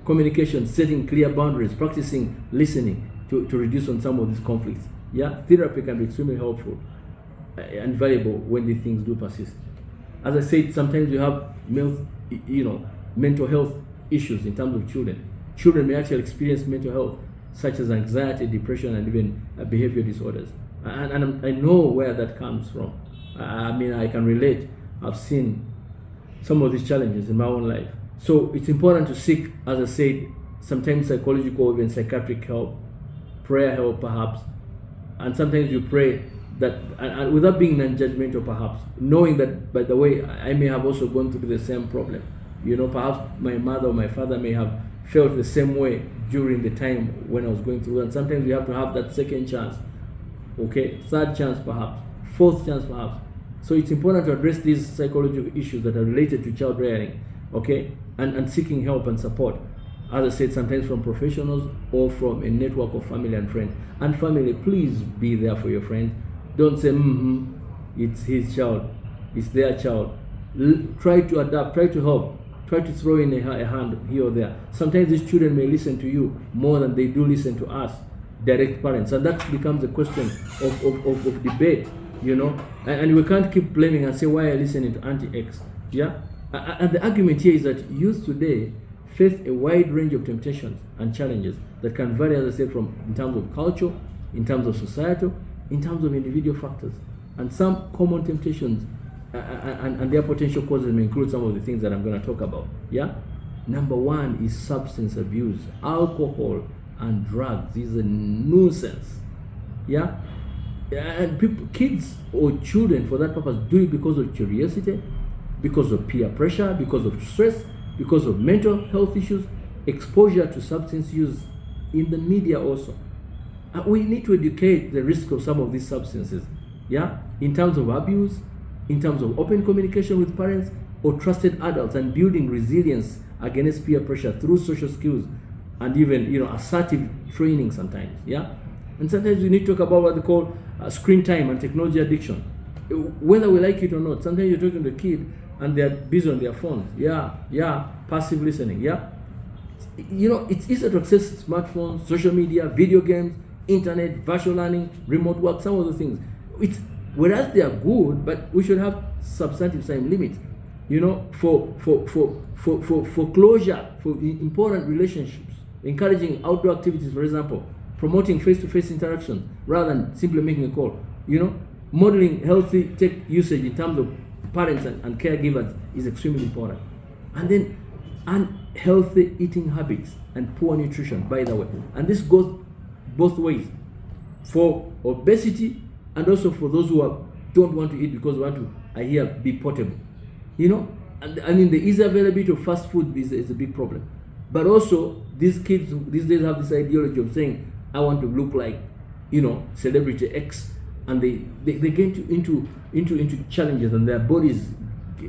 communication, setting clear boundaries, practicing listening to reduce on some of these conflicts. Yeah. Therapy can be extremely helpful and valuable when these things do persist. As I said, sometimes you have mental health issues in terms of children. Children may actually experience mental health, such as anxiety, depression, and even behavior disorders. And I know where that comes from. I mean, I can relate. I've seen some of these challenges in my own life. So it's important to seek, as I said, sometimes psychological or even psychiatric help, prayer help perhaps, and sometimes you pray that, and without being non-judgmental perhaps, knowing that, by the way, I may have also gone through the same problem. Perhaps my mother or my father may have felt the same way during the time when I was going through, and sometimes we have to have that second chance, okay, third chance perhaps, fourth chance perhaps. So it's important to address these psychological issues that are related to child rearing, okay, and seeking help and support. As I said, sometimes from professionals or from a network of family and friends. And family, please be there for your friends. Don't say, it's his child, it's their child. Try to adapt, try to help, try to throw in a hand here or there. Sometimes these children may listen to you more than they do listen to us, direct parents. And that becomes a question of debate, and we can't keep blaming and say, why are you listening to Auntie X? Yeah? And the argument here is that youth today face a wide range of temptations and challenges that can vary, as I said, in terms of culture, in terms of societal, in terms of individual factors. And some common temptations and their potential causes may include some of the things that I'm going to talk about. Yeah? Number one is substance abuse. Alcohol and drugs is a nuisance. Yeah? And kids or children, for that purpose, do it because of curiosity, because of peer pressure, because of stress, because of mental health issues, exposure to substance use in the media also. We need to educate the risk of some of these substances, yeah, in terms of abuse, in terms of open communication with parents or trusted adults, and building resilience against peer pressure through social skills and even assertive training sometimes, yeah. And sometimes we need to talk about what they call screen time and technology addiction. Whether we like it or not, sometimes you're talking to a kid and they're busy on their phones. Passive listening. It's easy to access smartphones, social media, video games, internet, virtual learning, remote work, some of the things. Whereas they are good, but we should have substantive time limits. For closure, for important relationships, encouraging outdoor activities, for example, promoting face-to-face interactions rather than simply making a call. Modeling healthy tech usage in terms of parents and caregivers is extremely important. And then unhealthy eating habits and poor nutrition, by the way. And this goes both ways, for obesity and also for those who don't want to eat because they want to, be portable. And I mean, the easy availability of fast food is a big problem. But also, these kids these days have this ideology of saying, I want to look like, celebrity X, and they get into challenges, and their bodies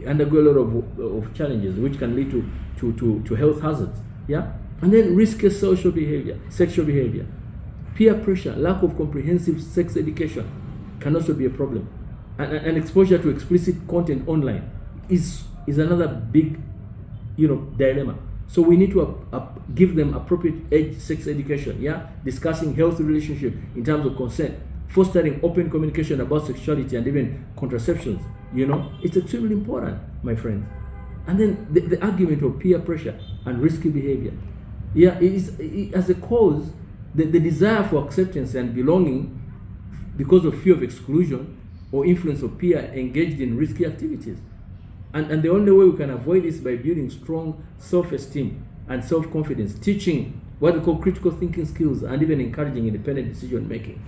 undergo a lot of challenges, which can lead to health hazards. Yeah, and then risky sexual behavior, peer pressure, lack of comprehensive sex education can also be a problem, and exposure to explicit content online is another big, dilemma. So we need to give them appropriate age sex education, discussing healthy relationship in terms of consent, fostering open communication about sexuality and even contraceptions. It's extremely important, my friends. And then the argument of peer pressure and risky behavior. It as a cause, the desire for acceptance and belonging because of fear of exclusion or influence of peer engaged in risky activities. And the only way we can avoid this is by building strong self-esteem and self-confidence, teaching what we call critical thinking skills, and even encouraging independent decision making.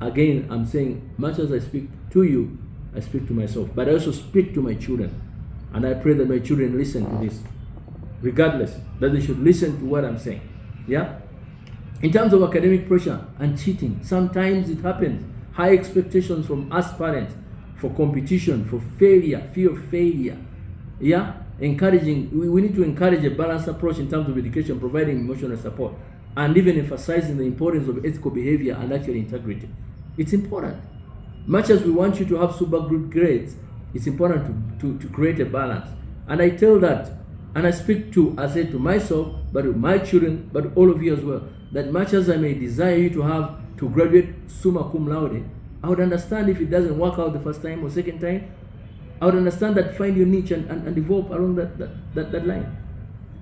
Again, I'm saying, much as I speak to you, I speak to myself, but I also speak to my children. And I pray that my children listen to this, regardless, that they should listen to what I'm saying. Yeah? In terms of academic pressure and cheating, sometimes it happens. High expectations from us parents for competition, for failure, fear of failure. Yeah? We need to encourage a balanced approach in terms of education, providing emotional support, and even emphasizing the importance of ethical behavior and actual integrity. It's important. Much as we want you to have super good grades, it's important to create a balance. And I tell that, and I speak I say to myself, but to my children, but all of you as well, that much as I may desire you to graduate summa cum laude, I would understand if it doesn't work out the first time or second time. I would understand that, find your niche and evolve along that line.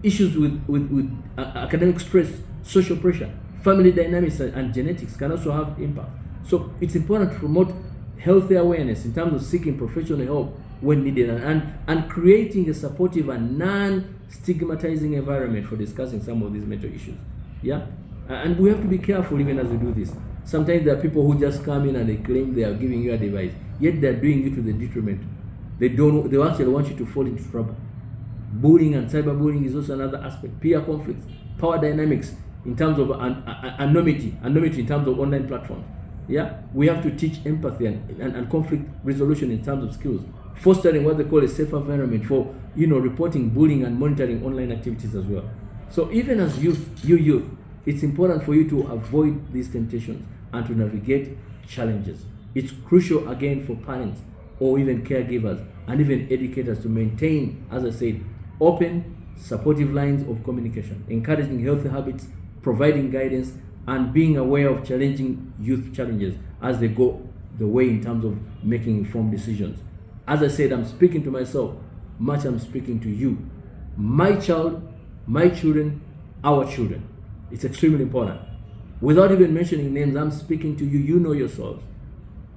Issues with academic stress, social pressure, family dynamics, and genetics can also have impact. So it's important to promote healthy awareness in terms of seeking professional help when needed, and creating a supportive and non-stigmatizing environment for discussing some of these mental issues. Yeah, and we have to be careful even as we do this. Sometimes there are people who just come in and they claim they are giving you advice, yet they're doing it to the detriment. They actually want you to fall into trouble. Bullying and cyberbullying is also another aspect. Peer conflicts, power dynamics in terms of anonymity in terms of online platforms. Yeah, we have to teach empathy and conflict resolution in terms of skills, fostering what they call a safer environment for reporting bullying and monitoring online activities as well. So even as youth, it's important for you to avoid these temptations and to navigate challenges. It's crucial again for parents or even caregivers and even educators to maintain, as I said, open, supportive lines of communication, encouraging healthy habits, providing guidance, and being aware of challenging youth challenges as they go the way in terms of making informed decisions. As I said, I'm speaking to myself, much I'm speaking to you. My child, my children, our children. It's extremely important. Without even mentioning names, I'm speaking to you. You know yourselves.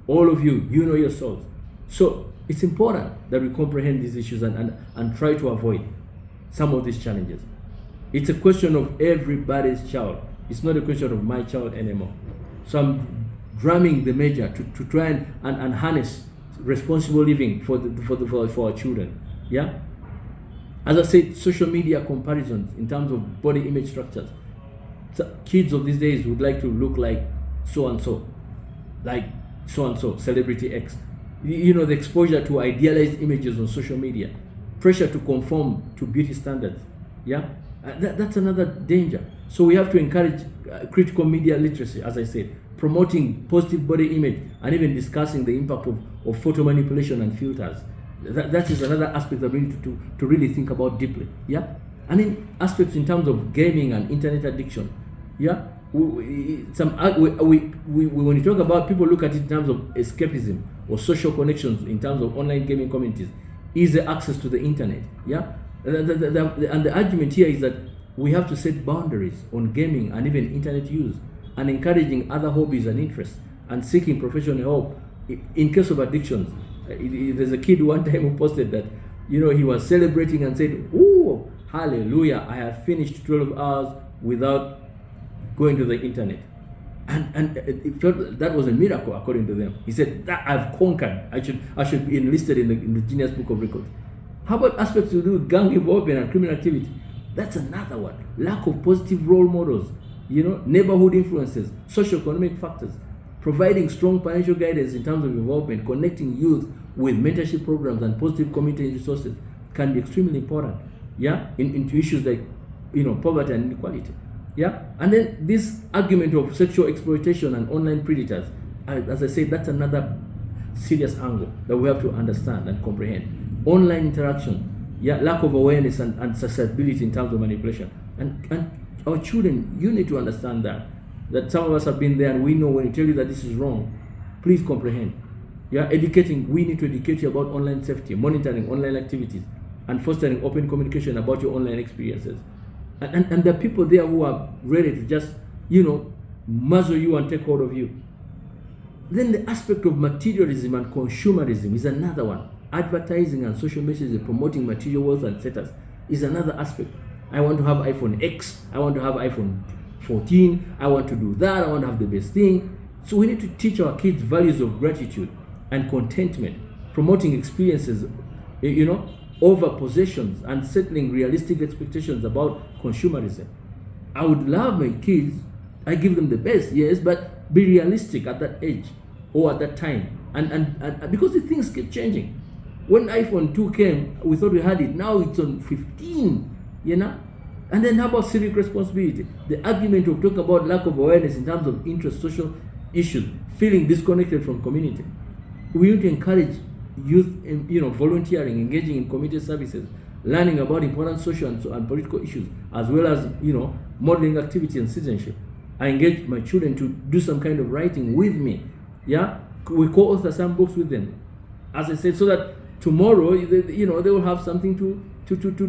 All of you, you know yourselves. So it's important that we comprehend these issues and try to avoid some of these challenges. It's a question of everybody's child. It's not a question of my child anymore. So I'm drumming the major to try and harness responsible living for our children. Yeah. As I said, social media comparisons in terms of body image structures. So kids of these days would like to look like so and so, celebrity X. The exposure to idealized images on social media, pressure to conform to beauty standards. Yeah, that's another danger. So we have to encourage critical media literacy, as I said, promoting positive body image and even discussing the impact of photo manipulation and filters. That is another aspect that we need to really think about deeply. Yeah, and in aspects in terms of gaming and internet addiction. Yeah, when you talk about, people look at it in terms of escapism or social connections in terms of online gaming communities, easy access to the internet. Yeah, and the argument here is that we have to set boundaries on gaming and even internet use, and encouraging other hobbies and interests, and seeking professional help in case of addictions. There's a kid one time who posted that he was celebrating and said, "Oh, hallelujah, I have finished 12 hours without going to the internet," and it felt that was a miracle according to them. He said that I've conquered. I should be enlisted in the Guinness Book of Records. How about aspects to do with gang involvement and criminal activity? That's another one. Lack of positive role models, neighborhood influences, socio-economic factors. Providing strong financial guidance in terms of involvement, connecting youth with mentorship programs and positive community resources can be extremely important. Yeah, into issues like poverty and inequality. Yeah, and then this argument of sexual exploitation and online predators, as I said, that's another serious angle that we have to understand and comprehend. Online interaction, yeah, lack of awareness and susceptibility in terms of manipulation. And our children, you need to understand that some of us have been there, and we know when we tell you that this is wrong, please comprehend. Yeah, we need to educate you about online safety, monitoring online activities, and fostering open communication about your online experiences. And there are people there who are ready to just, muzzle you and take hold of you. Then the aspect of materialism and consumerism is another one. Advertising and social messages promoting material wealth and status is another aspect. I want to have iPhone X, I want to have iPhone 14, I want to do that, I want to have the best thing. So we need to teach our kids values of gratitude and contentment, promoting experiences, over possessions, and settling realistic expectations about consumerism. I would love my kids, I give them the best, yes, but be realistic at that age or at that time. And because the things keep changing. When iPhone 2 came, we thought we had it. Now it's on 15, And then how about civic responsibility? The argument of talking about lack of awareness in terms of interest, social issues, feeling disconnected from community. We need to encourage youth in, volunteering, engaging in community services, learning about important social and political issues, as well as, modeling activity and citizenship. I engage my children to do some kind of writing with me. Yeah, we co-author some books with them, as I said, so that tomorrow, they will have something to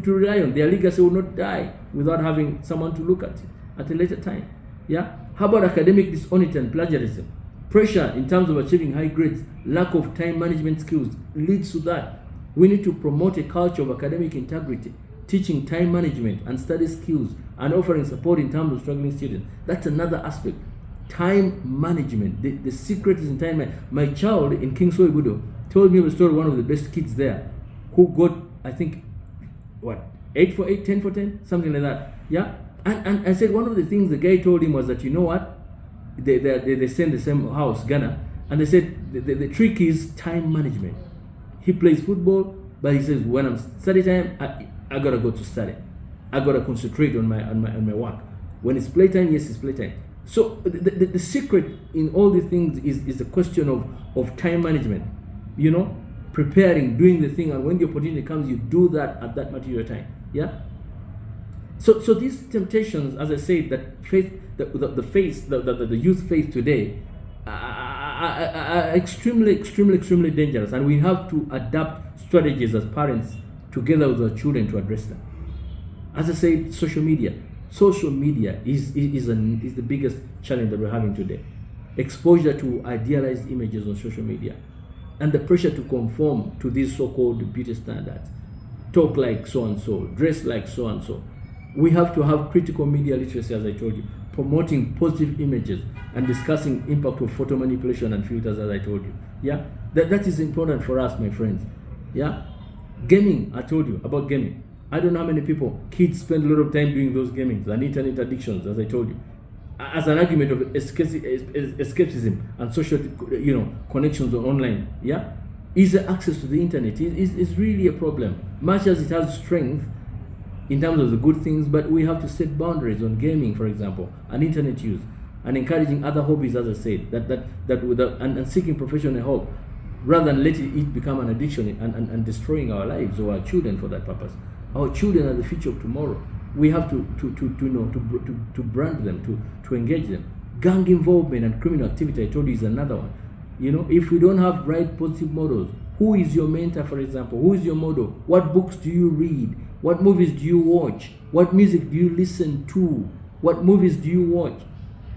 rely on. Their legacy will not die without having someone to look at it at a later time. Yeah. How about academic dishonesty and plagiarism? Pressure in terms of achieving high grades, lack of time management skills leads to that. We need to promote a culture of academic integrity, teaching time management and study skills, and offering support in terms of struggling students. That's another aspect. Time management. The secret is in time management. My child in Kingsway Budo told me a story of one of the best kids there who got, I think, 8 for 8, 10 for 10, something like that. Yeah. And I said one of the things the guy told him was that, you know what? They stay in the same house, Ghana, and they said the trick is time management. He plays football, but he says when I'm study time, I gotta go to study. I gotta concentrate on my work. When it's playtime, yes, it's playtime. So the secret in all these things is the question of time management. Preparing, doing the thing, and when the opportunity comes, you do that at that material time. Yeah. So these temptations, as I said, that the youth face today are extremely dangerous, and we have to adapt strategies as parents together with our children to address them. As I said, social media is the biggest challenge that we're having today. Exposure to idealized images on social media, and the pressure to conform to these so-called beauty standards. Talk like so and so, dress like so and so. We have to have critical media literacy, as I told you, promoting positive images and discussing impact of photo manipulation and filters, as I told you. Yeah, that is important for us, my friends. Yeah, gaming. I told you about gaming. I don't know how many kids spend a lot of time doing those gamings and internet addictions, as I told you, as an argument of escapism and social, connections online. Yeah, easy access to the internet is really a problem. Much as it has strength in terms of the good things, but we have to set boundaries on gaming, for example, and internet use, and encouraging other hobbies, as I said, and seeking professional help, rather than letting it become an addiction and destroying our lives or our children for that purpose. Our children are the future of tomorrow. We have to brand them, to engage them. Gang involvement and criminal activity, I told you, is another one. If we don't have right positive models, who is your mentor, for example? Who is your model? What books do you read? What movies do you watch? What music do you listen to? What movies do you watch?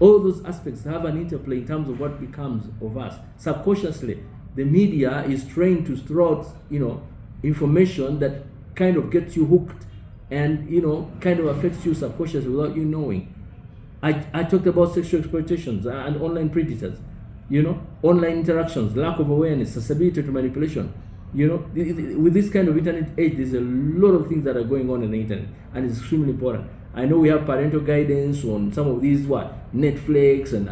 All those aspects have an interplay in terms of what becomes of us. Subconsciously, the media is trained to throw out, information that kind of gets you hooked and, kind of affects you subconsciously without you knowing. I talked about sexual exploitations and online predators, online interactions, lack of awareness, susceptibility to manipulation. With this kind of internet age, there's a lot of things that are going on in the internet, and it's extremely important. I know we have parental guidance on some of these Netflix and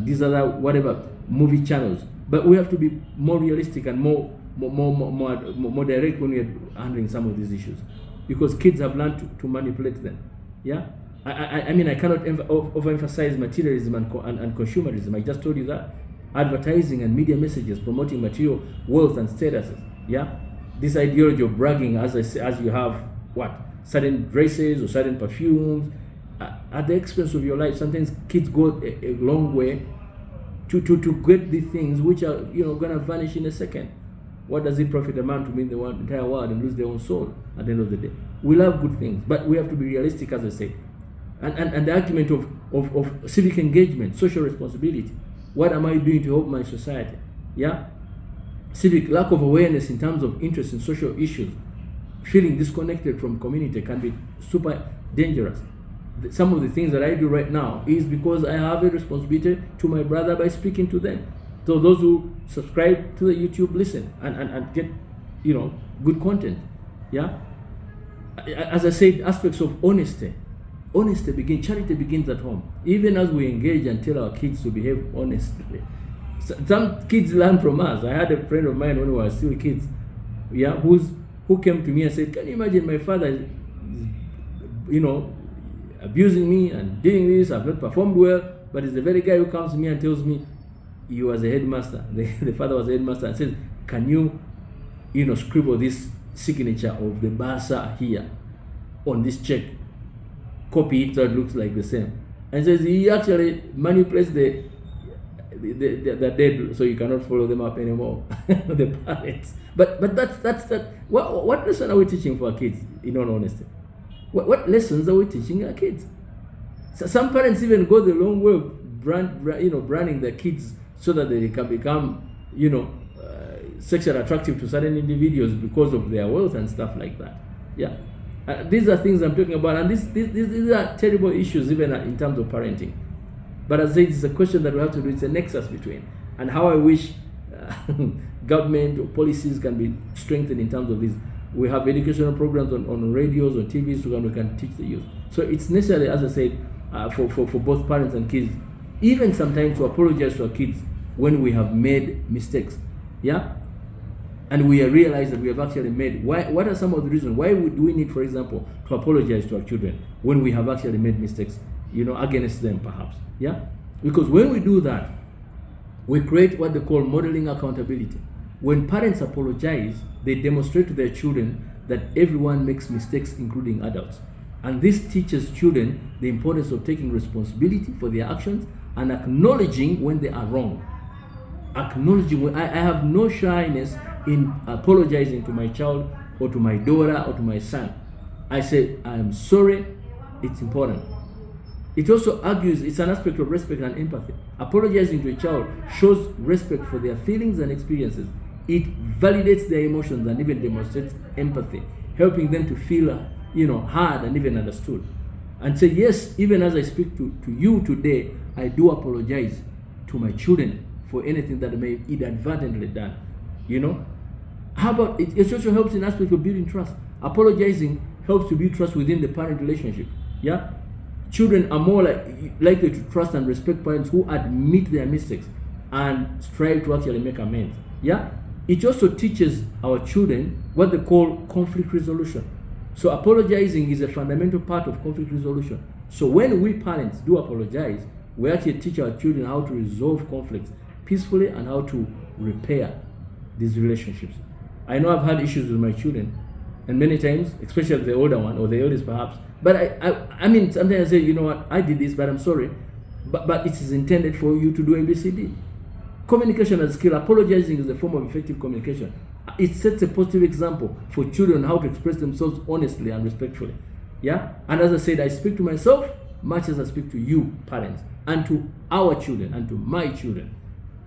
these other whatever movie channels, but we have to be more realistic and more direct when we're handling some of these issues, because kids have learned to manipulate them. Yeah, I mean, I cannot overemphasize materialism and consumerism. I just told you that. Advertising and media messages promoting material wealth and statuses. Yeah, this ideology of bragging, as you have certain dresses or certain perfumes at the expense of your life. Sometimes kids go a long way to get these things which are gonna vanish in a second. What does it profit a man to win the entire world and lose their own soul at the end of the day? We love good things, but we have to be realistic, as I say. And the argument of civic engagement, social responsibility. What am I doing to help my society? Yeah? Civic lack of awareness in terms of interest in social issues, feeling disconnected from community can be super dangerous. Some of the things that I do right now is because I have a responsibility to my brother by speaking to them. So those who subscribe to the YouTube, listen and get good content. Yeah? As I said, aspects of honesty. Charity begins at home. Even as we engage and tell our kids to behave honestly. Some kids learn from us. I had a friend of mine when we were still kids, who came to me and said, "Can you imagine my father is, abusing me and doing this? I've not performed well, but it's the very guy who comes to me and tells me, he was a headmaster. The father was a headmaster, and says, can you, scribble this signature of the Barca here on this check? Copy it so it looks like the same." And says he actually manipulates they're dead, so you cannot follow them up anymore. The parents. But that's that. What lesson are we teaching for our kids? In all honesty, what lessons are we teaching our kids? So some parents even go the long way of branding their kids so that they can become, sexually attractive to certain individuals because of their wealth and stuff like that. Yeah, these are things I'm talking about, and these are terrible issues even in terms of parenting. But as I said, it's a question that we have to do. It's a nexus between, and how I wish government or policies can be strengthened in terms of this. We have educational programs on radios, on TVs, so that we can teach the youth. So it's necessary, as I said, for both parents and kids, even sometimes to apologize to our kids when we have made mistakes. Yeah? And we realize that we have actually made. What are some of the reasons? Why do we need, for example, to apologize to our children when we have actually made mistakes, against them perhaps? Yeah? Because when we do that, we create what they call modeling accountability. When parents apologize, they demonstrate to their children that everyone makes mistakes, including adults. And this teaches children the importance of taking responsibility for their actions and acknowledging when they are wrong. Acknowledging when I have no shyness in apologizing to my child or to my daughter or to my son. I say, I am sorry. It's important. It also argues it's an aspect of respect and empathy. Apologizing to a child shows respect for their feelings and experiences. It validates their emotions and even demonstrates empathy, helping them to feel heard and even understood. And say, yes, even as I speak to you today, I do apologize to my children for anything that I may have inadvertently done. How about it? It also helps in aspect of building trust. Apologizing helps to build trust within the parent relationship. Yeah, children are more likely to trust and respect parents who admit their mistakes and strive to actually make amends. Yeah, it also teaches our children what they call conflict resolution. So apologizing is a fundamental part of conflict resolution. So when we parents do apologize, we actually teach our children how to resolve conflicts peacefully and how to repair these relationships. I know I've had issues with my children, and many times, especially the older one or the eldest perhaps, but I mean, sometimes I say, you know what, I did this, but I'm sorry, but it is intended for you to do ABCD. Communication as a skill. Apologizing is a form of effective communication. It sets a positive example for children how to express themselves honestly and respectfully. Yeah? And as I said, I speak to myself much as I speak to you, parents, and to our children, and to my children.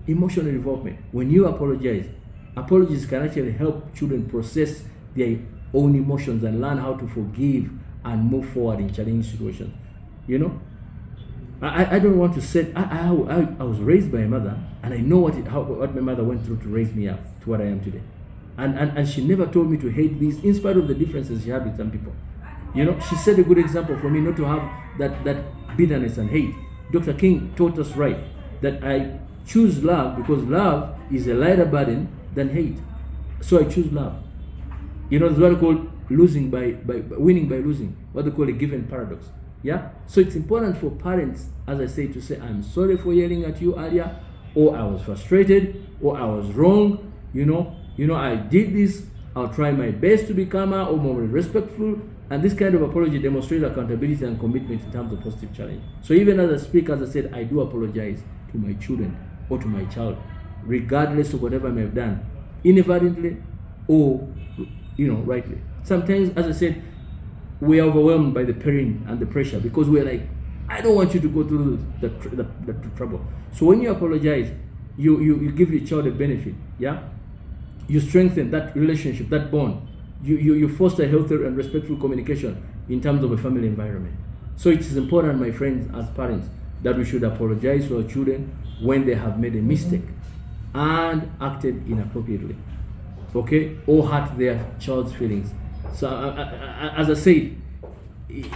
Emotional involvement. When you apologize, apologies can actually help children process their own emotions and learn how to forgive and move forward in challenging situations. I don't want to say, I was raised by a mother, and I know what my mother went through to raise me up to what I am today. And she never told me to hate these, in spite of the differences she had with some people. She set a good example for me not to have that bitterness and hate. Dr. King taught us right, that I choose love because love is a lighter burden than hate. So I choose love. There's what I call losing by winning by losing, what they call a given paradox. Yeah? So it's important for parents, as I say, to say, I'm sorry for yelling at you earlier, or I was frustrated, or I was wrong, I did this, I'll try my best to be calmer or more respectful. And this kind of apology demonstrates accountability and commitment in terms of positive challenge. So even as I speak, as I said, I do apologize to my children or to my child, regardless of whatever I may have done, inadvertently or rightly. Sometimes, as I said, we are overwhelmed by the pain and the pressure because we're like, I don't want you to go through the trouble. So when you apologize, you give your child a benefit. Yeah, you strengthen that relationship, that bond. You foster healthy and respectful communication in terms of a family environment. So it is important, my friends, as parents, that we should apologize to our children when they have made a mistake and acted inappropriately, okay, or hurt their child's feelings. So as I said,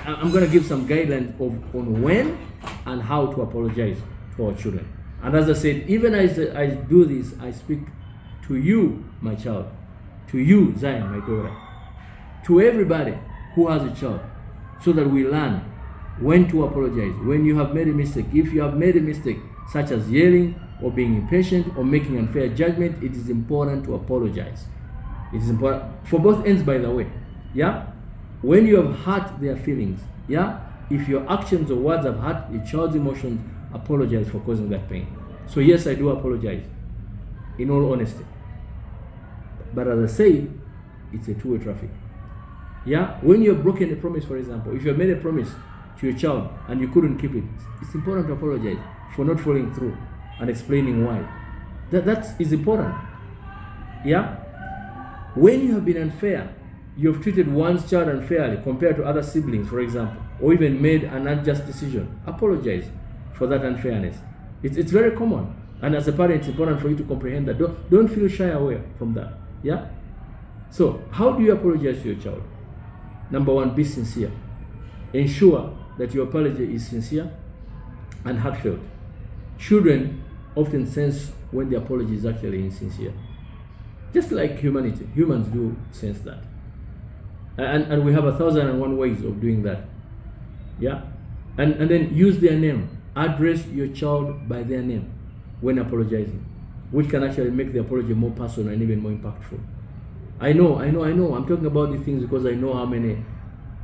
I'm going to give some guidelines on when and how to apologize to our children. And as I said, even as I do this, I speak to you, my child, to you, Zion, my daughter, to everybody who has a child, so that we learn when to apologize. When you have made a mistake, if you have made a mistake, such as yelling or being impatient or making unfair judgment, it is important to apologize. It is important for both ends, by the way. Yeah? When you have hurt their feelings, yeah? If your actions or words have hurt a child's emotions, apologize for causing that pain. So yes, I do apologize, in all honesty. But as I say, it's a two-way traffic. Yeah, when you have broken a promise, for example, if you have made a promise to your child and you couldn't keep it, it's important to apologize for not following through and explaining why. That is important. Yeah, when you have been unfair, you have treated one's child unfairly compared to other siblings, for example, or even made an unjust decision, apologize for that unfairness. It's very common, and as a parent, it's important for you to comprehend that. Don't feel shy away from that. Yeah. So how do you apologize to your child? Number one, be sincere. Ensure that your apology is sincere and heartfelt. Children often sense when the apology is actually insincere. Just like humanity, humans do sense that. And we have 1,001 ways of doing that. Yeah? And then use their name. Address your child by their name when apologizing, which can actually make the apology more personal and even more impactful. I know. I'm talking about these things because I know how many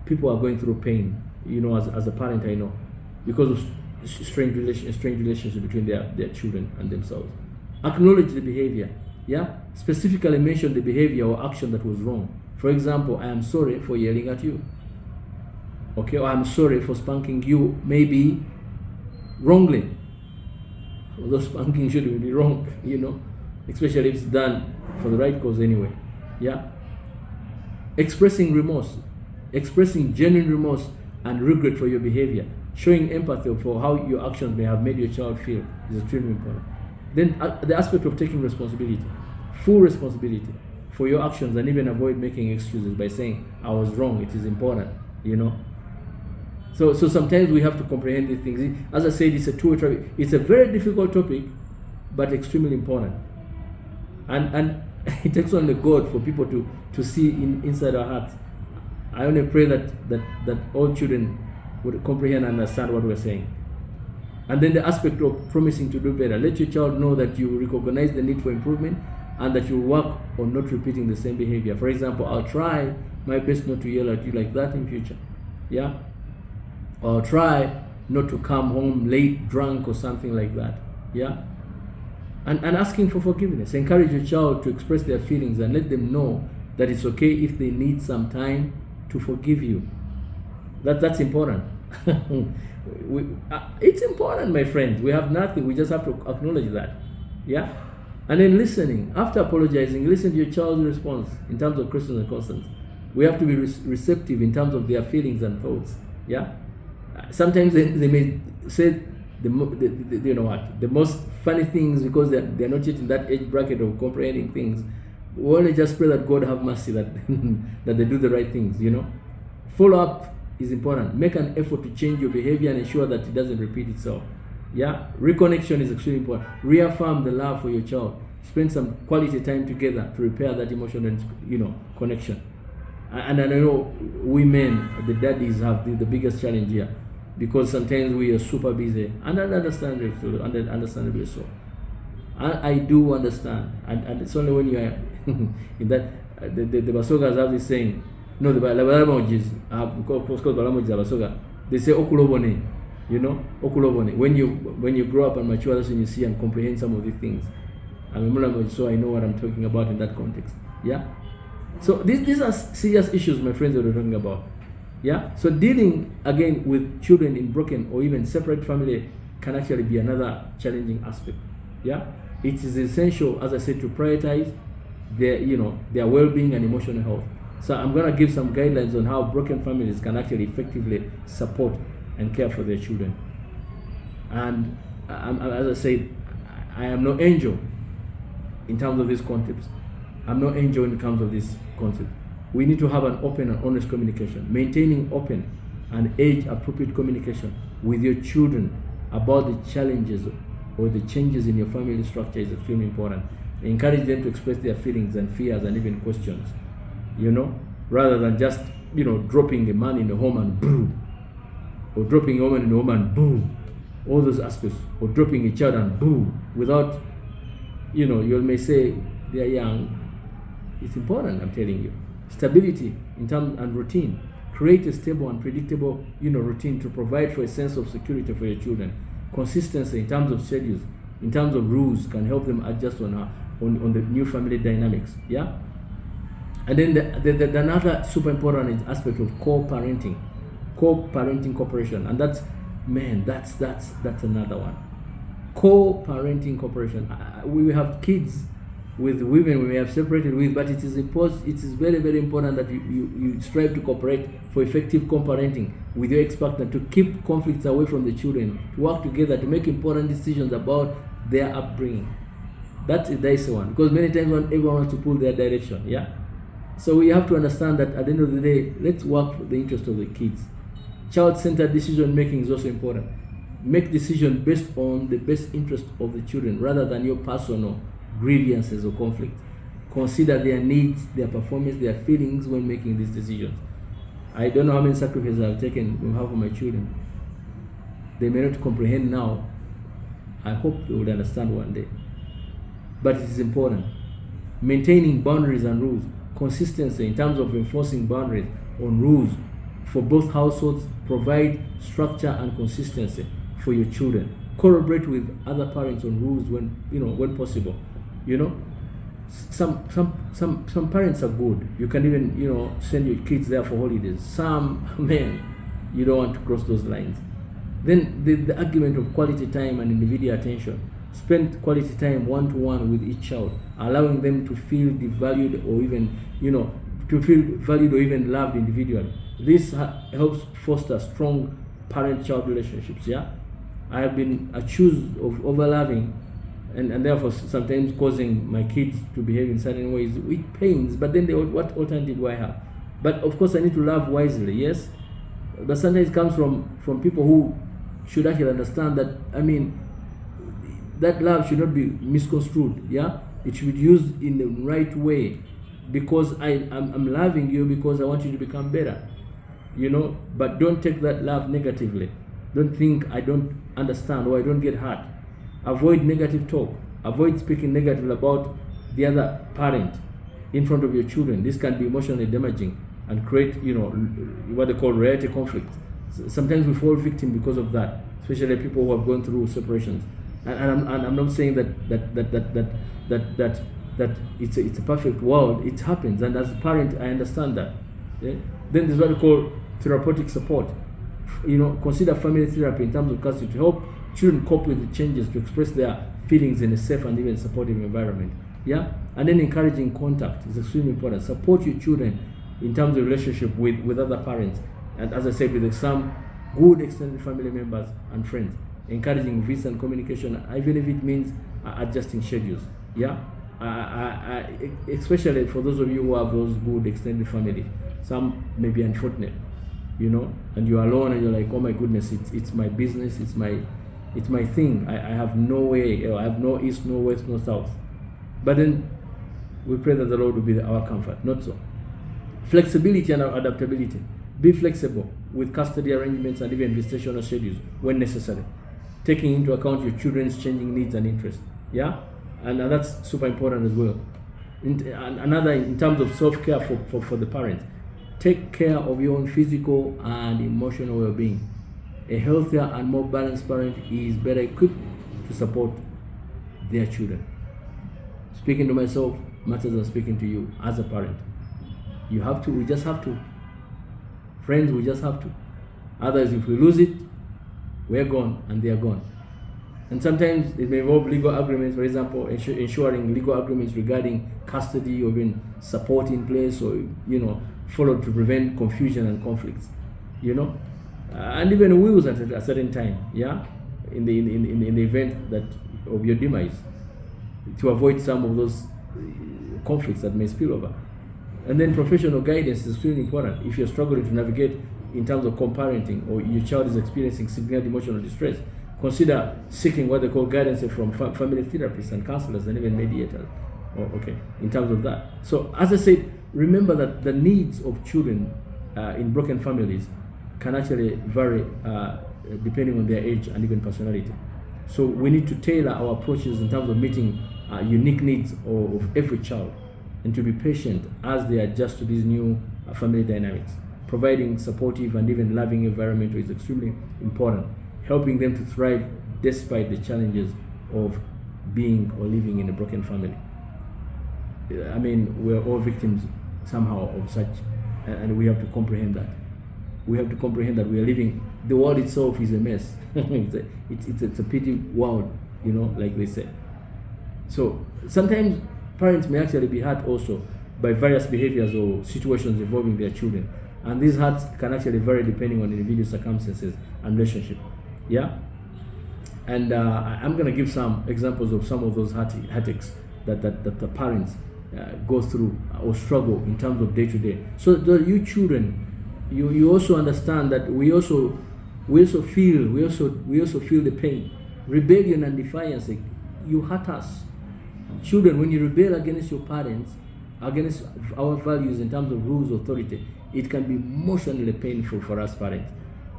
people are going through pain, as a parent, I know, because of strange relationships between their children and themselves. Acknowledge the behavior. Yeah? Specifically mention the behavior or action that was wrong. For example, I am sorry for yelling at you. Okay, or I'm sorry for spanking you, maybe wrongly. Although spanking shouldn't be wrong, especially if it's done for the right cause anyway. Yeah? Expressing remorse, expressing genuine remorse and regret for your behavior, showing empathy for how your actions may have made your child feel is extremely important. Then the aspect of taking responsibility, full responsibility for your actions, and even avoid making excuses by saying, I was wrong, it is important, So sometimes we have to comprehend these things. As I said, it's a two-way traffic. It's a very difficult topic, but extremely important. And it takes only God for people to see inside our hearts. I only pray that all children would comprehend and understand what we're saying. And then the aspect of promising to do better. Let your child know that you recognize the need for improvement and that you work on not repeating the same behavior. For example, I'll try my best not to yell at you like that in future. Yeah? Or I'll try not to come home late, drunk, or something like that. Yeah? And asking for forgiveness. Encourage your child to express their feelings and let them know that it's okay if they need some time to forgive you. That's important. It's important, my friends. We have nothing. We just have to acknowledge that. Yeah? And then listening. After apologizing, listen to your child's response in terms of questions and concerns. We have to be receptive in terms of their feelings and thoughts. Yeah? Sometimes they may say the most funny things because they're not yet in that age bracket of comprehending things. We only just pray that God have mercy, that that they do the right things. Follow up is important. Make an effort to change your behavior and ensure that it doesn't repeat itself. Yeah, reconnection is extremely important. Reaffirm the love for your child. Spend some quality time together to repair that emotional, connection. And I know women, the daddies, have the biggest challenge here, because sometimes we are super busy, and understandably so. I do understand, and it's only when you are in that the Basogas have this saying. No, the Balamojis, because Balamojis are Basoga, they say okulobone, okulobone. When you grow up and mature, that's when you see and comprehend some of these things. I'm a Mulamoj, so I know what I'm talking about in that context. Yeah. So these are serious issues, my friends, that we're talking about. Yeah. So dealing again with children in broken or even separate family can actually be another challenging aspect. Yeah. It is essential, as I said, to prioritize their well-being and emotional health. So I'm going to give some guidelines on how broken families can actually effectively support and care for their children. And as I said, I am no angel in terms of these concepts. I'm no angel in terms of this concept. We need to have an open and honest communication. Maintaining open and age-appropriate communication with your children about the challenges or the changes in your family structure is extremely important. Encourage them to express their feelings and fears and even questions, rather than just, dropping a man in the home and boo, or dropping a woman in the home and boo, all those aspects, or dropping a child and boo, without, you may say they are young. It's important, I'm telling you. Stability in terms and routine. Create a stable and predictable, routine to provide for a sense of security for your children. Consistency in terms of schedules in terms of rules can help them adjust on the new family dynamics. Yeah. And then the another super important aspect of co-parenting cooperation, and that's another one. Co-parenting cooperation. We have kids with women we may have separated with, but it is very, very important that you strive to cooperate for effective co-parenting with your ex-partner, to keep conflicts away from the children, to work together to make important decisions about their upbringing. That's a dicey one, because many times everyone wants to pull their direction. Yeah. So we have to understand that at the end of the day, let's work for the interest of the kids. Child-centered decision making is also important. Make decisions based on the best interest of the children rather than your personal grievances or conflict. Consider their needs, their performance, their feelings when making these decisions. I don't know how many sacrifices I've taken on behalf of my children. They may not comprehend now. I hope they will understand one day. But it is important. Maintaining boundaries and rules. Consistency in terms of enforcing boundaries on rules for both households. Provide structure and consistency for your children. Collaborate with other parents on rules when possible. Some parents are good. You can even send your kids there for holidays. Some you don't want to cross those lines. Then the argument of quality time and individual attention. Spend quality time one-to-one with each child, allowing them to feel valued or even loved individually. This helps foster strong parent-child relationships. Yeah, I have been accused of overloving and therefore sometimes causing my kids to behave in certain ways. It pains, but then what alternative do I have? But of course I need to love wisely, yes, but sometimes it comes from people who should actually understand that, that love should not be misconstrued. Yeah, it should be used in the right way, because I'm loving you because I want you to become better, but don't take that love negatively. Don't think I don't understand or I don't get hurt. Avoid negative talk. Avoid speaking negative about the other parent in front of your children. This can be emotionally damaging and create what they call reality conflict. Sometimes we fall victim because of that, especially people who have gone through separations. And I'm not saying that it's a perfect world. It happens, and as a parent, I understand that. Yeah? Then there's what we call therapeutic support. Consider family therapy in terms of custody to help children cope with the changes, to express their feelings in a safe and even supportive environment. Yeah, and then encouraging contact is extremely important. Support your children in terms of relationship with other parents, and as I said, with some good extended family members and friends. Encouraging visits and communication, even if it means adjusting schedules. Yeah, especially for those of you who have those good extended families. Some may be unfortunate, and you're alone and you're like, oh my goodness, it's my business, it's my thing. I have no way, I have no east, no west, no south. But then we pray that the Lord will be our comfort. Not so. Flexibility and adaptability. Be flexible with custody arrangements and even visitational schedules when necessary, taking into account your children's changing needs and interests. Yeah, and that's super important as well. Another, in terms of self-care for the parents, take care of your own physical and emotional well-being. A healthier and more balanced parent is better equipped to support their children. Speaking to myself matters than speaking to you as a parent. We just have to. Friends, we just have to. Otherwise, if we lose it, we're gone and they're gone. And sometimes it may involve legal agreements, for example, ensuring legal agreements regarding custody or even support in place, or followed to prevent confusion and conflicts. And even wills at a certain time. Yeah, in the event that of your demise, to avoid some of those conflicts that may spill over. And then professional guidance is extremely important. If you're struggling to navigate in terms of co-parenting, or your child is experiencing significant emotional distress, consider seeking what they call guidance from family therapists and counselors and even mediators. In terms of that. So as I said, remember that the needs of children in broken families can actually vary depending on their age and even personality. So we need to tailor our approaches in terms of meeting unique needs of every child, and to be patient as they adjust to these new family dynamics. Providing supportive and even loving environment is extremely important, helping them to thrive despite the challenges of being or living in a broken family. I mean, we're all victims somehow of such, and we have to comprehend that. We have to comprehend that we are living, the world itself is a mess. it's a pity world, like they say. So sometimes parents may actually be hurt also by various behaviors or situations involving their children. And these hurts can actually vary depending on individual circumstances and relationship. Yeah? And I'm going to give some examples of some of those heartaches that the parents go through or struggle in terms of day to day. So that you children, you also understand that we also feel the pain. Rebellion and defiance, you hurt us. Children, when you rebel against your parents, against our values in terms of rules, authority, it can be emotionally painful for us parents.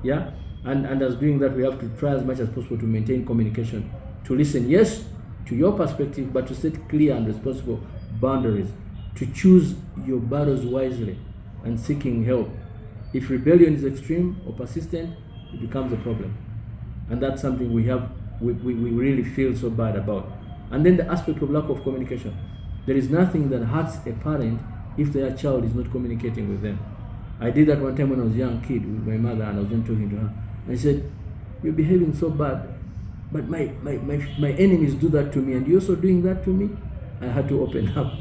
Yeah? And as doing that, we have to try as much as possible to maintain communication, to listen, yes, to your perspective, but to set clear and responsible boundaries, to choose your battles wisely and seeking help. If rebellion is extreme or persistent, it becomes a problem. And that's something we really feel so bad about. And then the aspect of lack of communication. There is nothing that hurts a parent if their child is not communicating with them. I did that one time when I was a young kid with my mother, and I was then talking to her. I said, "You're behaving so bad, but my enemies do that to me, and you're also doing that to me." I had to open up,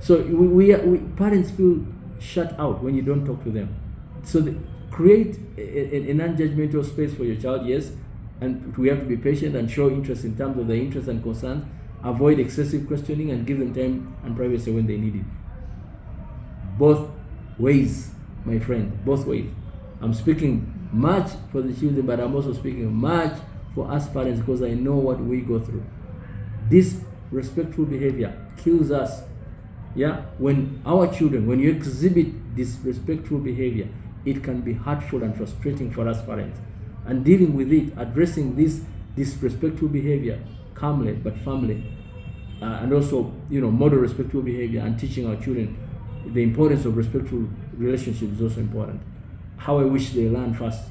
So we parents feel shut out when you don't talk to them. So create a non-judgmental space for your child, yes, and we have to be patient and show interest in terms of their interests and concerns. Avoid excessive questioning and give them time and privacy when they need it. Both ways, my friend, both ways. I'm speaking much for the children, but I'm also speaking much for us parents because I know what we go through. This respectful behavior kills us. Yeah, when you exhibit this respectful behavior, it can be hurtful and frustrating for us parents. And dealing with it, addressing this respectful behavior calmly but firmly, and also model respectful behavior and teaching our children the importance of respectful relationships is also important. How I wish they learn fast.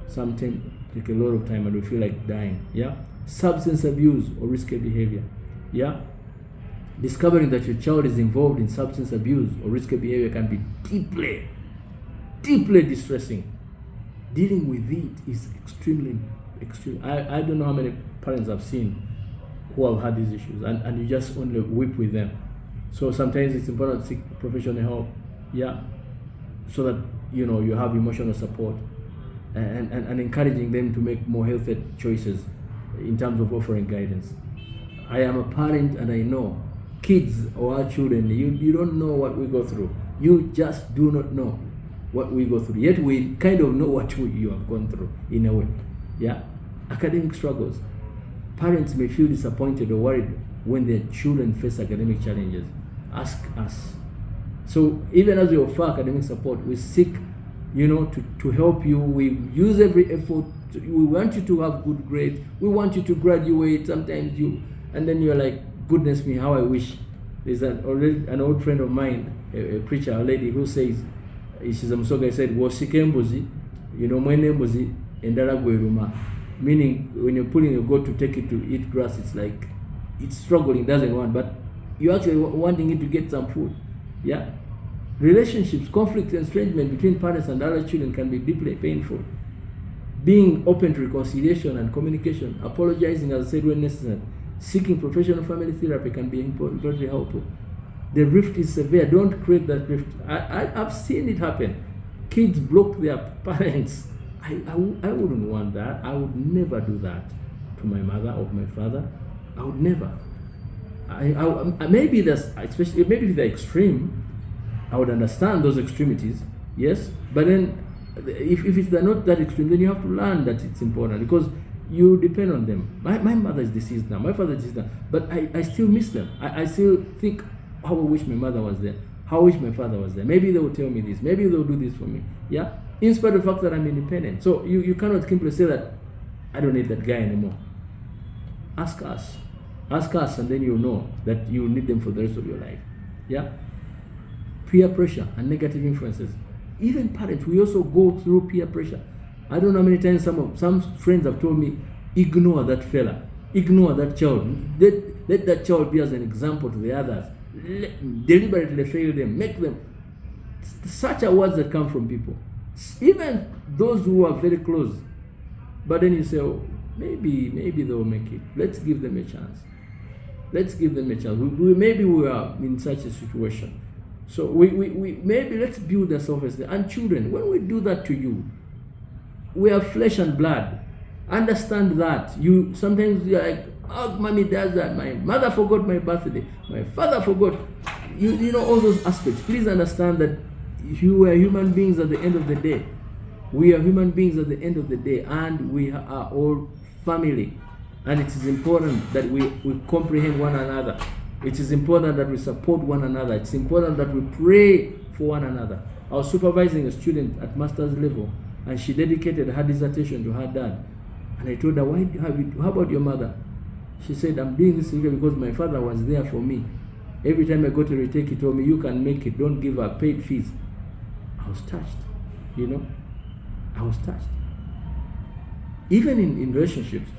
Sometimes take a lot of time and we feel like dying. Yeah, substance abuse or risky behavior. Yeah, discovering that your child is involved in substance abuse or risky behavior can be deeply distressing. Dealing with it is extreme. I don't know how many parents I've seen who have had these issues, and you just only weep with them. So sometimes it's important to seek professional help, yeah, so that you have emotional support and encouraging them to make more healthy choices in terms of offering guidance. I am a parent and I know kids or our children, you don't know what we go through. You just do not know what we go through. Yet we kind of know what you have gone through in a way. Yeah, academic struggles. Parents may feel disappointed or worried when their children face academic challenges. Ask us. So even as we offer academic support, we seek, to help you. We use every effort. We want you to have good grades. We want you to graduate. Sometimes and then you're like, goodness me, how I wish. There's an old friend of mine, a preacher, a lady who says, she's a Musoga, said, "Wosikembuzi, mwene mbuzi endala gweruma." Meaning, when you're pulling your goat to take it to eat grass, it's like it's struggling, doesn't want, but you're actually wanting it to get some food. Yeah. Relationships, conflict, and estrangement between parents and other children can be deeply painful. Being open to reconciliation and communication, apologizing as I said when necessary, seeking professional family therapy can be very helpful. The rift is severe. Don't create that rift. I've seen it happen. Kids block their parents. I wouldn't want that. I would never do that to my mother or my father. I would never. Maybe especially maybe if they're extreme, I would understand those extremities. Yes, but then if they're not that extreme, then you have to learn that it's important because you depend on them. My mother is deceased now. My father is deceased now, but I still miss them. I still think, how I wish my mother was there. How I wish my father was there. Maybe they will tell me this. Maybe they will do this for me. Yeah. In spite of the fact that I'm independent. So you cannot simply say that I don't need that guy anymore. Ask us. Ask us, and then you'll know that you need them for the rest of your life. Yeah? Peer pressure and negative influences. Even parents, we also go through peer pressure. I don't know how many times some friends have told me, ignore that fella. ignore that child. Let that child be as an example to the others. Deliberately fail them, make them. Such are words that come from people, even those who are very close. But then you say, oh, maybe they'll make it. Let's give them a chance. Let's give them a chance. Maybe we are in such a situation. So we maybe let's build their self-esteem. And children, when we do that to you, we are flesh and blood. Understand that. You sometimes you're like, oh, mommy does that. My mother forgot my birthday. My father forgot. You know all those aspects. Please understand that you are human beings at the end of the day. We are human beings at the end of the day, and we are all family. And it is important that we comprehend one another. It is important that we support one another. It's important that we pray for one another. I was supervising a student at master's level, and she dedicated her dissertation to her dad. And I told her, how about your mother? She said, I'm doing this because my father was there for me. Every time I go to retake, he told me, you can make it, don't give her paid fees. I was touched, you know. I was touched. Even in relationships,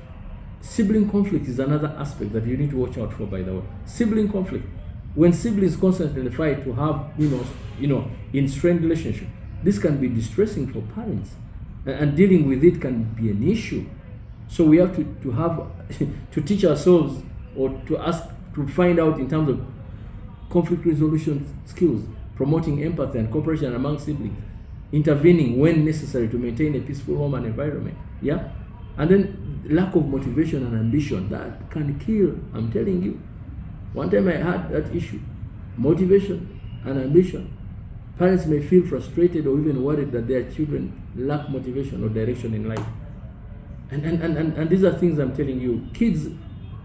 sibling conflict is another aspect that you need to watch out for, by the way. Sibling conflict. When siblings constantly fight to have, in strained relationship, this can be distressing for parents. And dealing with it can be an issue. So we have to have to teach ourselves, or to find out in terms of conflict resolution skills, promoting empathy and cooperation among siblings, intervening when necessary to maintain a peaceful home and environment. Yeah? And then lack of motivation and ambition, that can kill, I'm telling you. One time I had that issue, motivation and ambition. Parents may feel frustrated or even worried that their children lack motivation or direction in life. And these are things I'm telling you. Kids,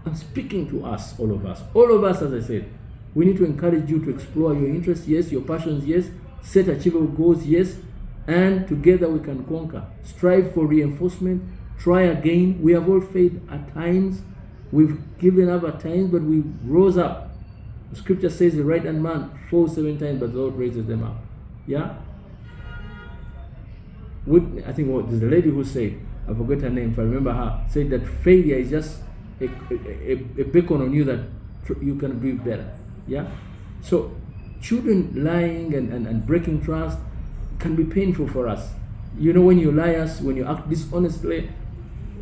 I'm speaking to us, all of us. All of us, as I said, we need to encourage you to explore your interests, yes, your passions, yes, set achievable goals, yes, and together we can conquer. Strive for reinforcement, try again. We have all failed at times. We've given up at times, but we rose up. The scripture says the right hand man falls 7 times, but the Lord raises them up. Yeah? I think there's a lady who said, I forgot her name, if I remember her, said that failure is just a beacon on you that you can do it better. Yeah? So children lying and breaking trust can be painful for us. You know, when you lie us, when you act dishonestly,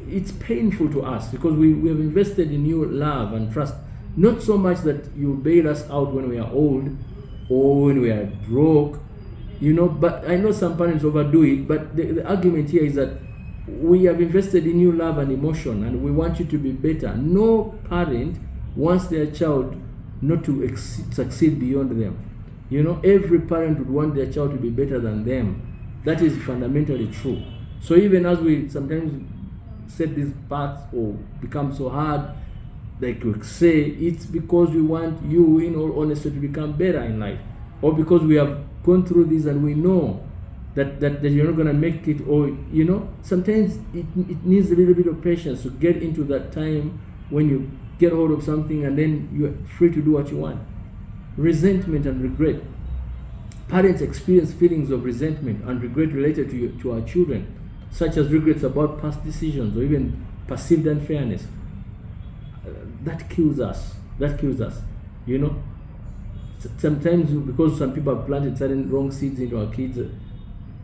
it's painful to us because we have invested in you love and trust. Not so much that you bail us out when we are old or when we are broke, but I know some parents overdo it, but the argument here is that we have invested in you love and emotion and we want you to be better. No parent wants their child not to succeed beyond them. Every parent would want their child to be better than them. That is fundamentally true. So even as we sometimes set these paths or become so hard, like we say, it's because we want you, in all honesty, to become better in life. Or because we have gone through this and we know that you're not going to make it, or, sometimes it needs a little bit of patience to get into that time when you get hold of something and then you're free to do what you want. Resentment and regret. Parents experience feelings of resentment and regret related to our children, such as regrets about past decisions or even perceived unfairness. That kills us. Sometimes because some people have planted certain wrong seeds into our kids,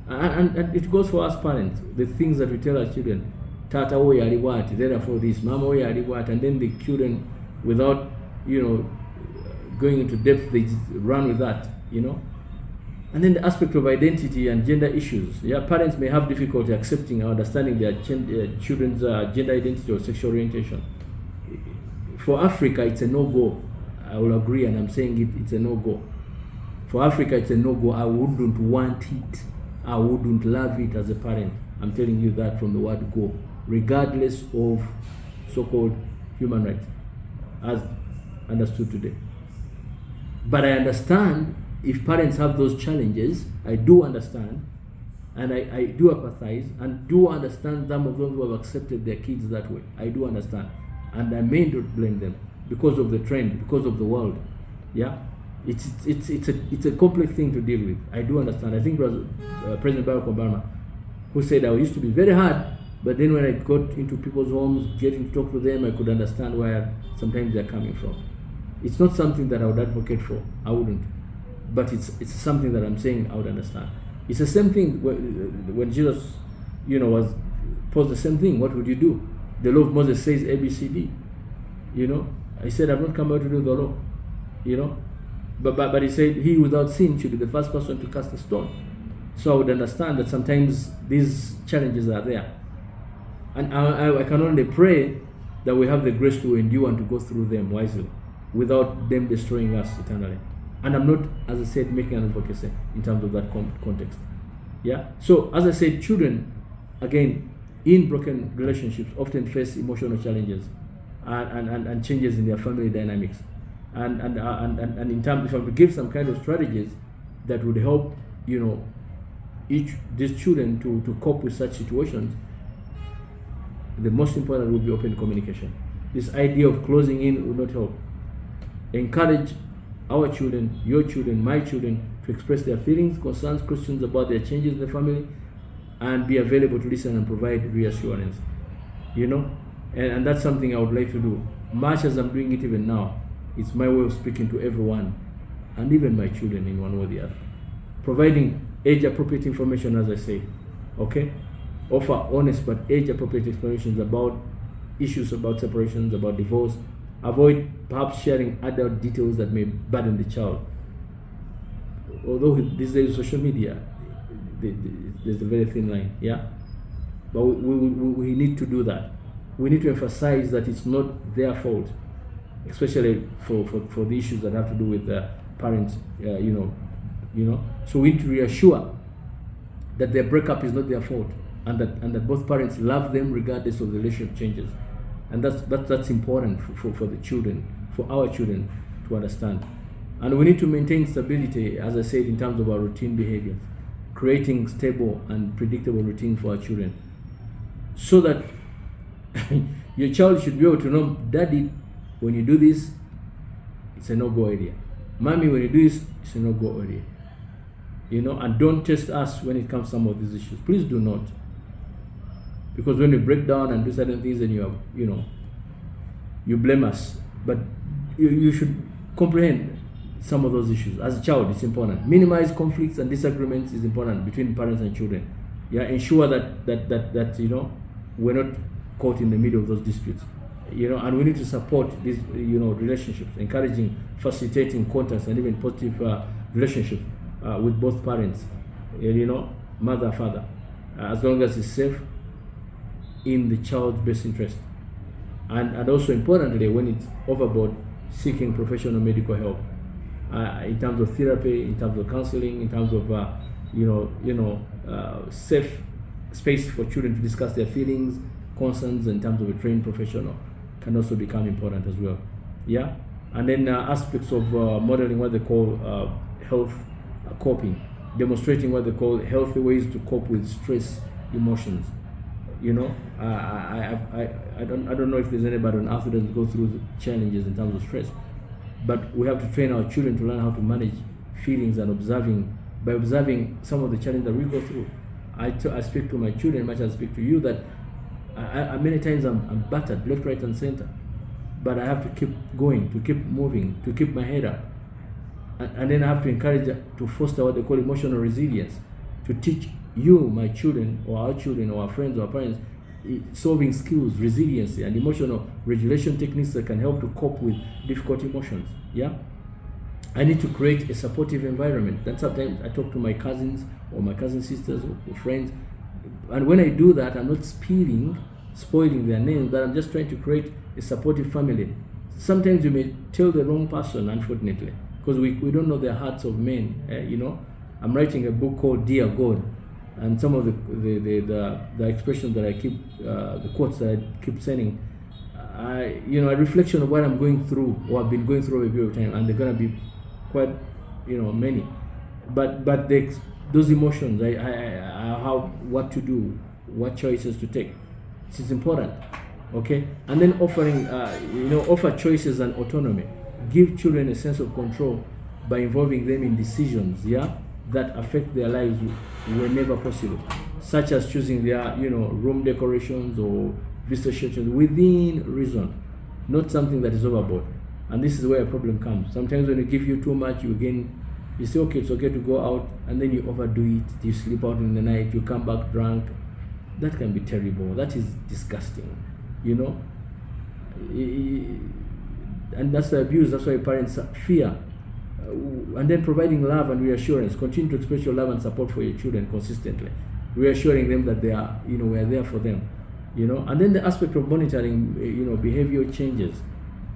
and it goes for us parents, the things that we tell our children, Tata oye ali what, therefore this, Mama oye ali what, and then the children, without going into depth, they just run with that, And then the aspect of identity and gender issues. Yeah, parents may have difficulty accepting or understanding their children's gender identity or sexual orientation. For Africa, it's a no-go. I will agree, and I'm saying it's a no-go. For Africa, it's a no-go. I wouldn't want it. I wouldn't love it as a parent. I'm telling you that from the word go, regardless of so-called human rights, as understood today. But I understand if parents have those challenges. I do understand, and I do empathize, and do understand some of those who have accepted their kids that way. I do understand, and I may not blame them because of the trend, because of the world. Yeah, it's a complex thing to deal with. I do understand. I think it was President Barack Obama who said, I used to be very hard, But then when I got into people's homes, getting to talk to them, I could understand where sometimes they're coming from. It's not something that I would advocate for. I wouldn't. But it's something that I'm saying I would understand. It's the same thing when Jesus, was posed the same thing. What would you do? The law of Moses says A, B, C, D. I said, I've not come out to do the law. But he said, he without sin should be the first person to cast a stone. So I would understand that sometimes these challenges are there. And I can only pray that we have the grace to endure and to go through them wisely without them destroying us eternally. And I'm not, as I said, making an advocacy in terms of that context. Yeah. So as I said, children, again, in broken relationships often face emotional challenges and changes in their family dynamics. And in terms, if I could give some kind of strategies that would help, these children to cope with such situations, the most important would be open communication. This idea of closing in will not help. Encourage our children, your children, my children to express their feelings, concerns, questions about their changes in the family, and be available to listen and provide reassurance. And that's something I would like to do. Much as I'm doing it even now, it's my way of speaking to everyone, and even my children in one way or the other. Providing age-appropriate information, as I say, okay? Offer honest but age-appropriate explanations about issues about separations, about divorce. Avoid perhaps sharing adult details that may burden the child. Although these days social media, there's a very thin line, yeah? But we need to do that. We need to emphasize that it's not their fault, especially for the issues that have to do with the parents, So we need to reassure that their breakup is not their fault, and that both parents love them regardless of the relationship changes. And that's important for the children, for our children to understand. And we need to maintain stability, as I said, in terms of our routine behaviors, creating stable and predictable routine for our children, so that your child should be able to know, Daddy, when you do this, it's a no-go area. Mommy, when you do this, it's a no-go area. And don't test us when it comes to some of these issues. Please do not. Because when we break down and do certain things, then you blame us. But you should comprehend some of those issues. As a child, it's important. Minimize conflicts and disagreements is important between parents and children. Yeah, ensure that we're not caught in the middle of those disputes. And we need to support these relationships, encouraging, facilitating contacts and even positive relationships with both parents, mother, father, as long as it's safe in the child's best interest. And also importantly, when it's overboard, seeking professional medical help in terms of therapy, in terms of counseling, in terms of safe space for children to discuss their feelings, concerns in terms of a trained professional can also become important as well. Yeah. And then aspects of modeling what they call health coping, demonstrating what they call healthy ways to cope with stress emotions. I don't know if there's anybody on earth who doesn't go through the challenges in terms of stress, but we have to train our children to learn how to manage feelings and by observing some of the challenges that we go through. I speak to my children much as I speak to you that I many times I'm battered left, right, and center, but I have to keep going, to keep moving, to keep my head up, and then I have to encourage to foster what they call emotional resilience, to teach you, my children, or our children, or our friends, or our parents, solving skills, resiliency, and emotional regulation techniques that can help to cope with difficult emotions. Yeah, I need to create a supportive environment. Then sometimes I talk to my cousins or my cousin sisters or friends, and when I do that, I'm not spoiling their names, but I'm just trying to create a supportive family. Sometimes you may tell the wrong person, unfortunately, because we don't know the hearts of men. I'm writing a book called Dear God, and some of the expressions that I keep, the quotes that I keep saying, a reflection of what I'm going through or I've been going through over a period of time, and they're gonna be quite, many. But those emotions, I have what to do, what choices to take. This is important, okay? And then offering, offer choices and autonomy. Give children a sense of control by involving them in decisions, yeah? that affect their lives whenever possible, such as choosing their, room decorations or visitor shelters within reason, not something that is overboard. And this is where a problem comes. Sometimes when you give you too much, you say, okay, it's okay to go out, and then you overdo it. You sleep out in the night, you come back drunk. That can be terrible. That is disgusting, and that's the abuse. That's why parents fear. And then providing love and reassurance. Continue to express your love and support for your children consistently, reassuring them that they are, we are there for them, And then the aspect of monitoring, behavioral changes.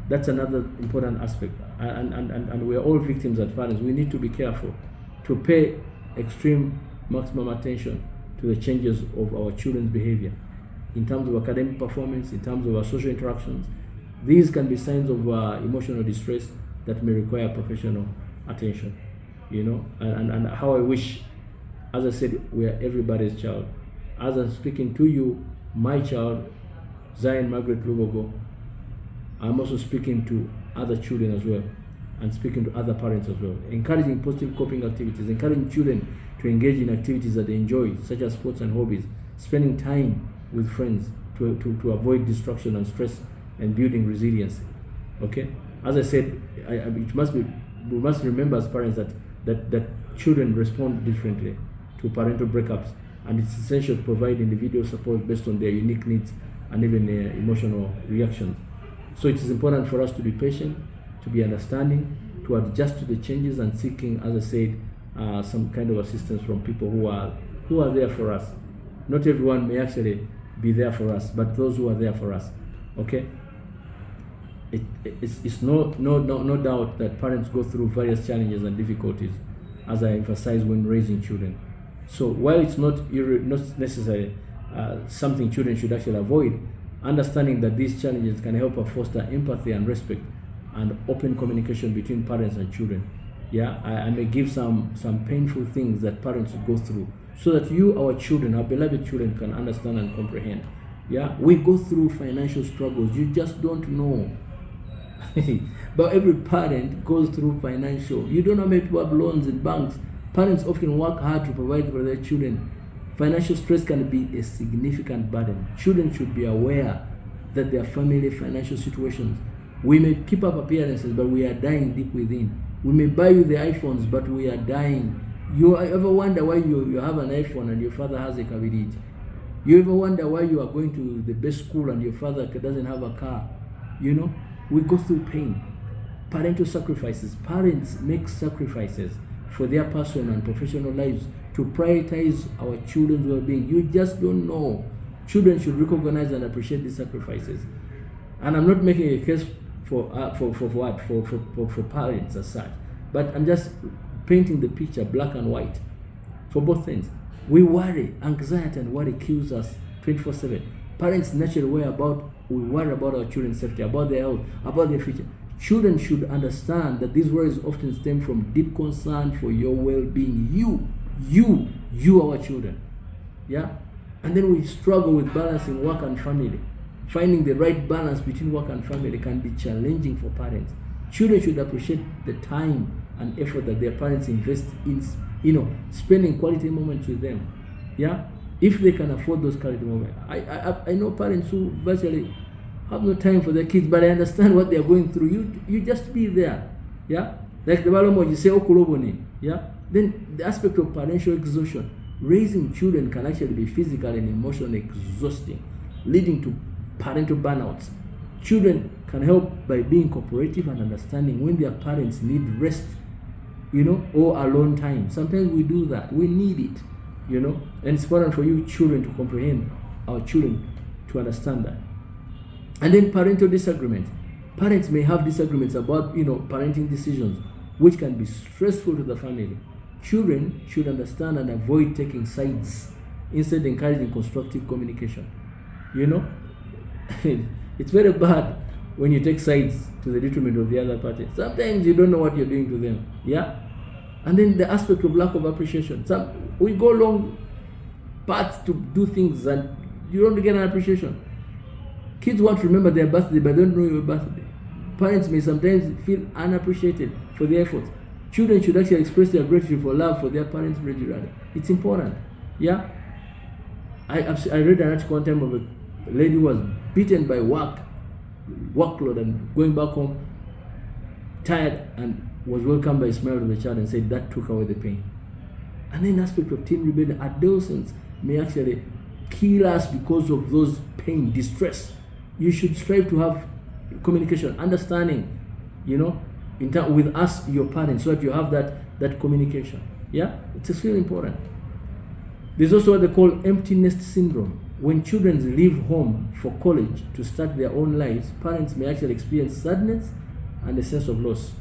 That's another important aspect. And we are all victims as parents. We need to be careful to pay extreme maximum attention to the changes of our children's behavior in terms of academic performance, in terms of our social interactions. These can be signs of emotional distress that may require professional attention, and how I wish, as I said, we are everybody's child. As I'm speaking to you, my child, Zion Margaret Lugogo, I'm also speaking to other children as well, and speaking to other parents as well, encouraging positive coping activities, encouraging children to engage in activities that they enjoy, such as sports and hobbies, spending time with friends to avoid distraction and stress, and building resilience. Okay, as I said, we must remember as parents that children respond differently to parental breakups, and it's essential to provide individual support based on their unique needs and even their emotional reactions. So it is important for us to be patient, to be understanding, to adjust to the changes, and seeking, as I said, some kind of assistance from people who are there for us. Not everyone may actually be there for us, but those who are there for us. Okay. It's no doubt that parents go through various challenges and difficulties, as I emphasize when raising children. So while it's not necessarily something children should actually avoid, understanding that these challenges can help us foster empathy and respect and open communication between parents and children. Yeah, I may give some painful things that parents go through, so that you, our children, our beloved children, can understand and comprehend. Yeah, we go through financial struggles. You just don't know. But every parent goes through financial. You don't know how many people have loans in banks. Parents often work hard to provide for their children. Financial stress can be a significant burden. Children should be aware that their family financial situations. We may keep up appearances, but we are dying deep within. We may buy you the iPhones, but we are dying. You ever wonder why you have an iPhone and your father has a Kabidit? You ever wonder why you are going to the best school and your father doesn't have a car? We go through pain. Parental sacrifices. Parents make sacrifices for their personal and professional lives to prioritize our children's well-being. You just don't know. Children should recognize and appreciate these sacrifices. And I'm not making a case for parents as such, but I'm just painting the picture black and white for both things. We worry. Anxiety and worry kills us 24/7. Parents naturally we worry about our children's safety, about their health, about their future. Children should understand that these worries often stem from deep concern for your well-being. You, our children. Yeah? And then we struggle with balancing work and family. Finding the right balance between work and family can be challenging for parents. Children should appreciate the time and effort that their parents invest in, spending quality moments with them. Yeah? If they can afford those quality moments. I know parents who virtually have no time for their kids, but I understand what they are going through. You just be there. Yeah? Like the Balomo, you say, Okuloboni. Yeah? Then the aspect of parental exhaustion. Raising children can actually be physical and emotionally exhausting, leading to parental burnouts. Children can help by being cooperative and understanding when their parents need rest, or alone time. Sometimes we do that. We need it, and it's important for you children to comprehend, our children to understand that. And then parental disagreements. Parents may have disagreements about, parenting decisions, which can be stressful to the family. Children should understand and avoid taking sides, instead encouraging constructive communication. It's very bad when you take sides to the detriment of the other party. Sometimes you don't know what you're doing to them. Yeah? And then the aspect of lack of appreciation. We go long paths to do things and you don't get an appreciation. Kids want to remember their birthday, but don't know your birthday. Parents may sometimes feel unappreciated for their efforts. Children should actually express their gratitude for love for their parents regularly. It's important. Yeah. I read an article one time of a lady who was beaten by workload and going back home tired, and was welcomed by a smile of the child and said that took away the pain. And then aspect of teen rebellion, adolescents may actually kill us because of those pain, distress. You should strive to have communication, understanding, with us, your parents, so that you have that communication. Yeah, it's really important. There's also what they call empty nest syndrome. When children leave home for college to start their own lives, parents may actually experience sadness and a sense of loss.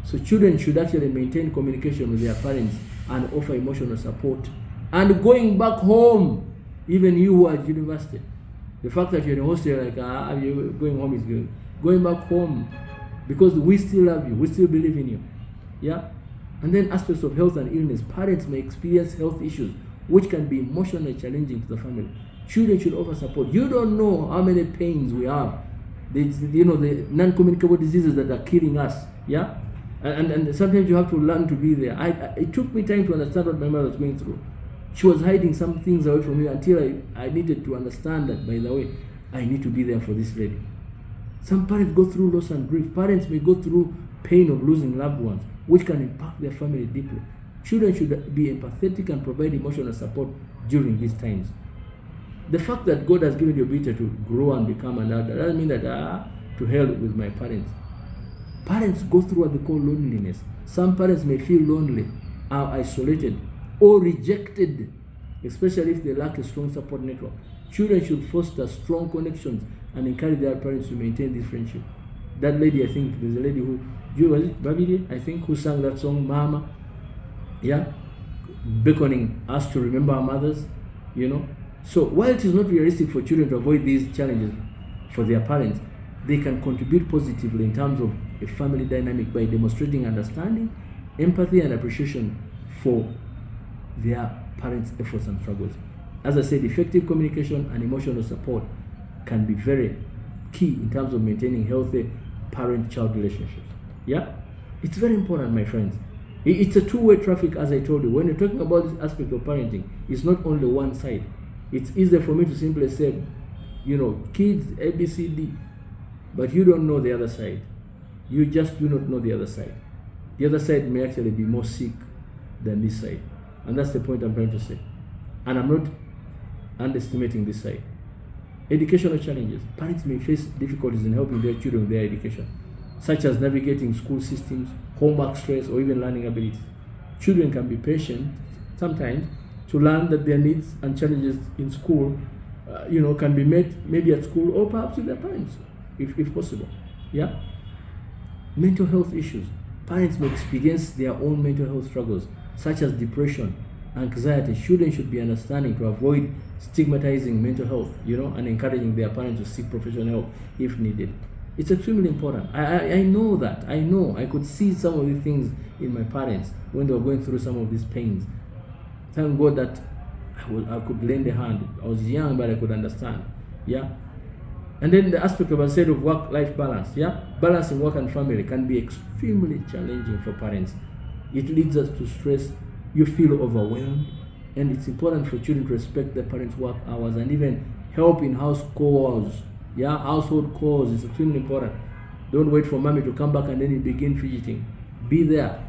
So children should actually maintain communication with their parents and offer emotional support. And going back home, even you who are at university, the fact that you're in a hostel, you're going home is good. Going back home, because we still love you, we still believe in you. Yeah? And then aspects of health and illness. Parents may experience health issues which can be emotionally challenging to the family. Children should offer support. You don't know how many pains we have. The non-communicable diseases that are killing us. Yeah? And sometimes you have to learn to be there. It took me time to understand what my mother was going through. She was hiding some things away from me until I needed to understand that, by the way, I need to be there for this lady. Some parents go through loss and grief. Parents may go through pain of losing loved ones, which can impact their family deeply. Children should be empathetic and provide emotional support during these times. The fact that God has given you a ability to grow and become an adult doesn't mean that to hell with my parents. Parents go through what they call loneliness. Some parents may feel lonely, are isolated, or rejected, especially if they lack a strong support network. Children should foster strong connections and encourage their parents to maintain this friendship. That lady, I think, there's a lady who, was it Babidi, I think, who sang that song, Mama, yeah, beckoning us to remember our mothers, So while it is not realistic for children to avoid these challenges for their parents, they can contribute positively in terms of a family dynamic by demonstrating understanding, empathy, and appreciation for their parents' efforts and struggles. As I said, effective communication and emotional support can be very key in terms of maintaining healthy parent-child relationships. Yeah? It's very important, my friends. It's a two-way traffic, as I told you. When you're talking about this aspect of parenting, it's not only one side. It's easier for me to simply say, kids, A, B, C, D, but you don't know the other side. You just do not know the other side. The other side may actually be more sick than this side. And that's the point I'm trying to say. And I'm not underestimating this side. Educational challenges. Parents may face difficulties in helping their children with their education, such as navigating school systems, homework stress, or even learning abilities. Children can be patient sometimes to learn that their needs and challenges in school, can be met maybe at school or perhaps with their parents, if possible. Yeah. Mental health issues. Parents may experience their own mental health struggles, such as depression, anxiety. Children should be understanding to avoid stigmatizing mental health, and encouraging their parents to seek professional help if needed. It's extremely important. I know that. I could see some of the things in my parents when they were going through some of these pains. Thank God that I could lend a hand. I was young, but I could understand. Yeah. And then the aspect of, I said, of work-life balance. Yeah. Balancing work and family can be extremely challenging for parents. It leads us to stress. You feel overwhelmed, and it's important for children to respect their parents' work hours and even help in house chores. Yeah, household chores is extremely important. Don't wait for mommy to come back and then you begin fidgeting. Be there.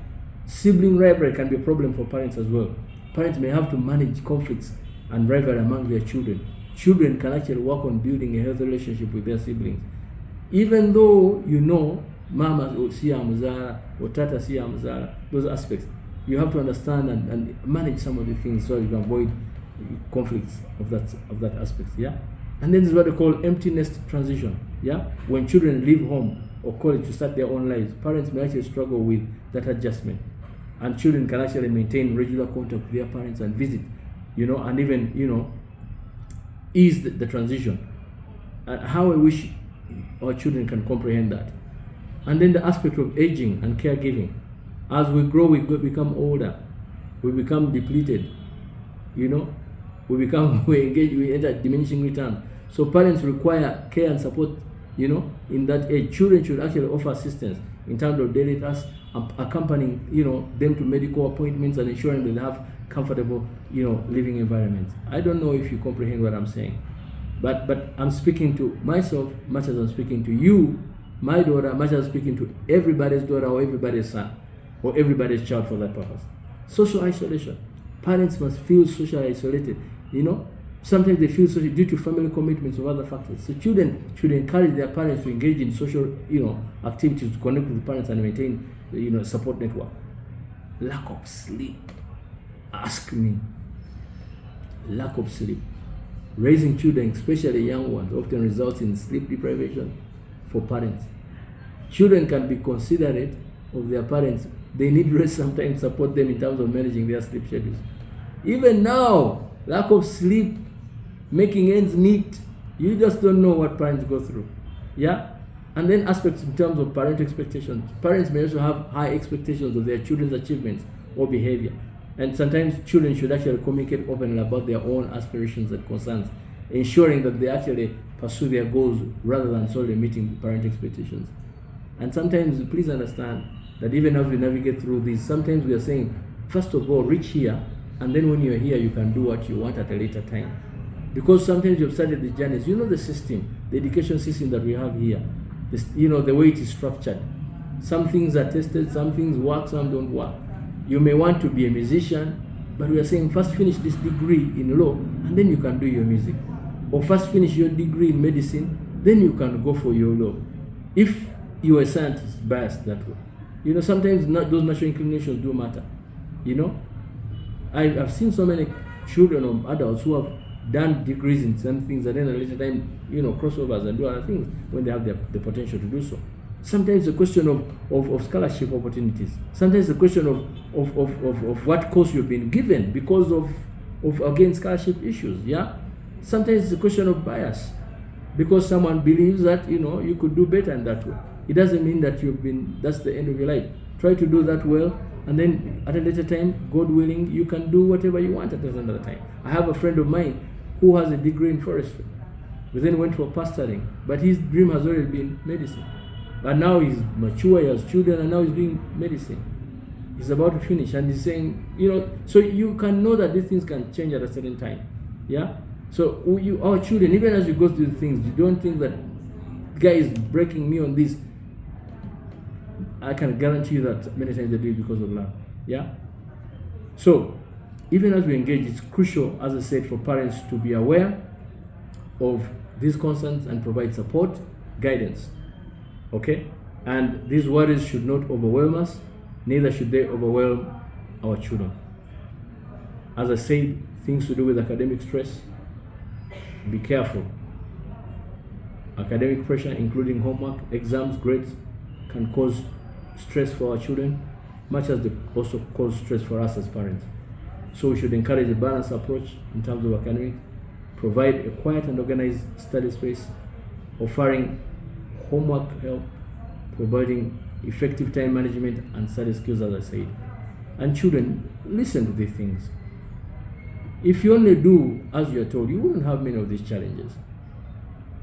Sibling rivalry can be a problem for parents as well. Parents may have to manage conflicts and rivalry among their children. Children can actually work on building a healthy relationship with their siblings. Even though mama siya muzara or tata siya muzara, those aspects, you have to understand and manage some of the things so you can avoid conflicts of that aspect. Yeah. And then this is what they call empty nest transition. Yeah. When children leave home or college to start their own lives, parents may actually struggle with that adjustment. And children can actually maintain regular contact with their parents and visit, and even, ease the transition. And how I wish our children can comprehend that. And then the aspect of aging and caregiving. As we grow, we become older. We become depleted. We enter diminishing return. So parents require care and support, in that age. Children should actually offer assistance in terms of daily tasks, accompanying, them to medical appointments and ensuring that they have comfortable, living environments. I don't know if you comprehend what I'm saying, but I'm speaking to myself much as I'm speaking to you, my daughter, much as I'm speaking to everybody's daughter or everybody's son or everybody's child for that purpose. Social isolation. Parents must feel socially isolated. Sometimes they feel social due to family commitments or other factors. So children should encourage their parents to engage in social, activities to connect with the parents and maintain, support network. Lack of sleep. Ask me. Lack of sleep. Raising children, especially young ones, often results in sleep deprivation for parents. Children can be considerate of their parents. They need rest sometimes, support them in terms of managing their sleep schedules. Even now, lack of sleep, making ends meet, you just don't know what parents go through. Yeah? And then aspects in terms of parent expectations. Parents may also have high expectations of their children's achievements or behavior. And sometimes children should actually communicate openly about their own aspirations and concerns, ensuring that they actually pursue their goals rather than solely meeting parent expectations. And sometimes, please understand that even as we navigate through this, sometimes we are saying, first of all, reach here, and then when you're here, you can do what you want at a later time. Because sometimes you've started the journeys, the system, the education system that we have here, the way it is structured. Some things are tested, some things work, some don't work. You may want to be a musician, but we are saying first finish this degree in law, and then you can do your music. Or first finish your degree in medicine, then you can go for your law. If you are a scientist, biased that way. Sometimes those natural inclinations do matter. I've seen so many children or adults who have done degrees in some things and then at a later time, crossovers and do other things when they have the potential to do so. Sometimes the question of scholarship opportunities. Sometimes the question of what course you've been given because of again, scholarship issues. Yeah. Sometimes it's a question of bias because someone believes that, you could do better in that way. It doesn't mean that that's the end of your life. Try to do that well, and then at a later time, God willing, you can do whatever you want at another time. I have a friend of mine who has a degree in forestry, but then went for pastoring, but his dream has already been medicine. But now he's mature, he has children, and now he's doing medicine. He's about to finish, and he's saying, so you can know that these things can change at a certain time. Yeah? So our children, even as you go through things, you don't think that guy is breaking me on this. I can guarantee you that many times they do it because of love. Yeah? So, even as we engage, it's crucial, as I said, for parents to be aware of these concerns and provide support, guidance. Okay? And these worries should not overwhelm us, neither should they overwhelm our children. As I said, things to do with academic stress, be careful. Academic pressure, including homework, exams, grades, can cause stress for our children, much as they also cause stress for us as parents. So we should encourage a balanced approach in terms of academics, provide a quiet and organized study space, offering homework help, providing effective time management and study skills, as I said. And children, listen to these things. If you only do as you're told, you wouldn't have many of these challenges.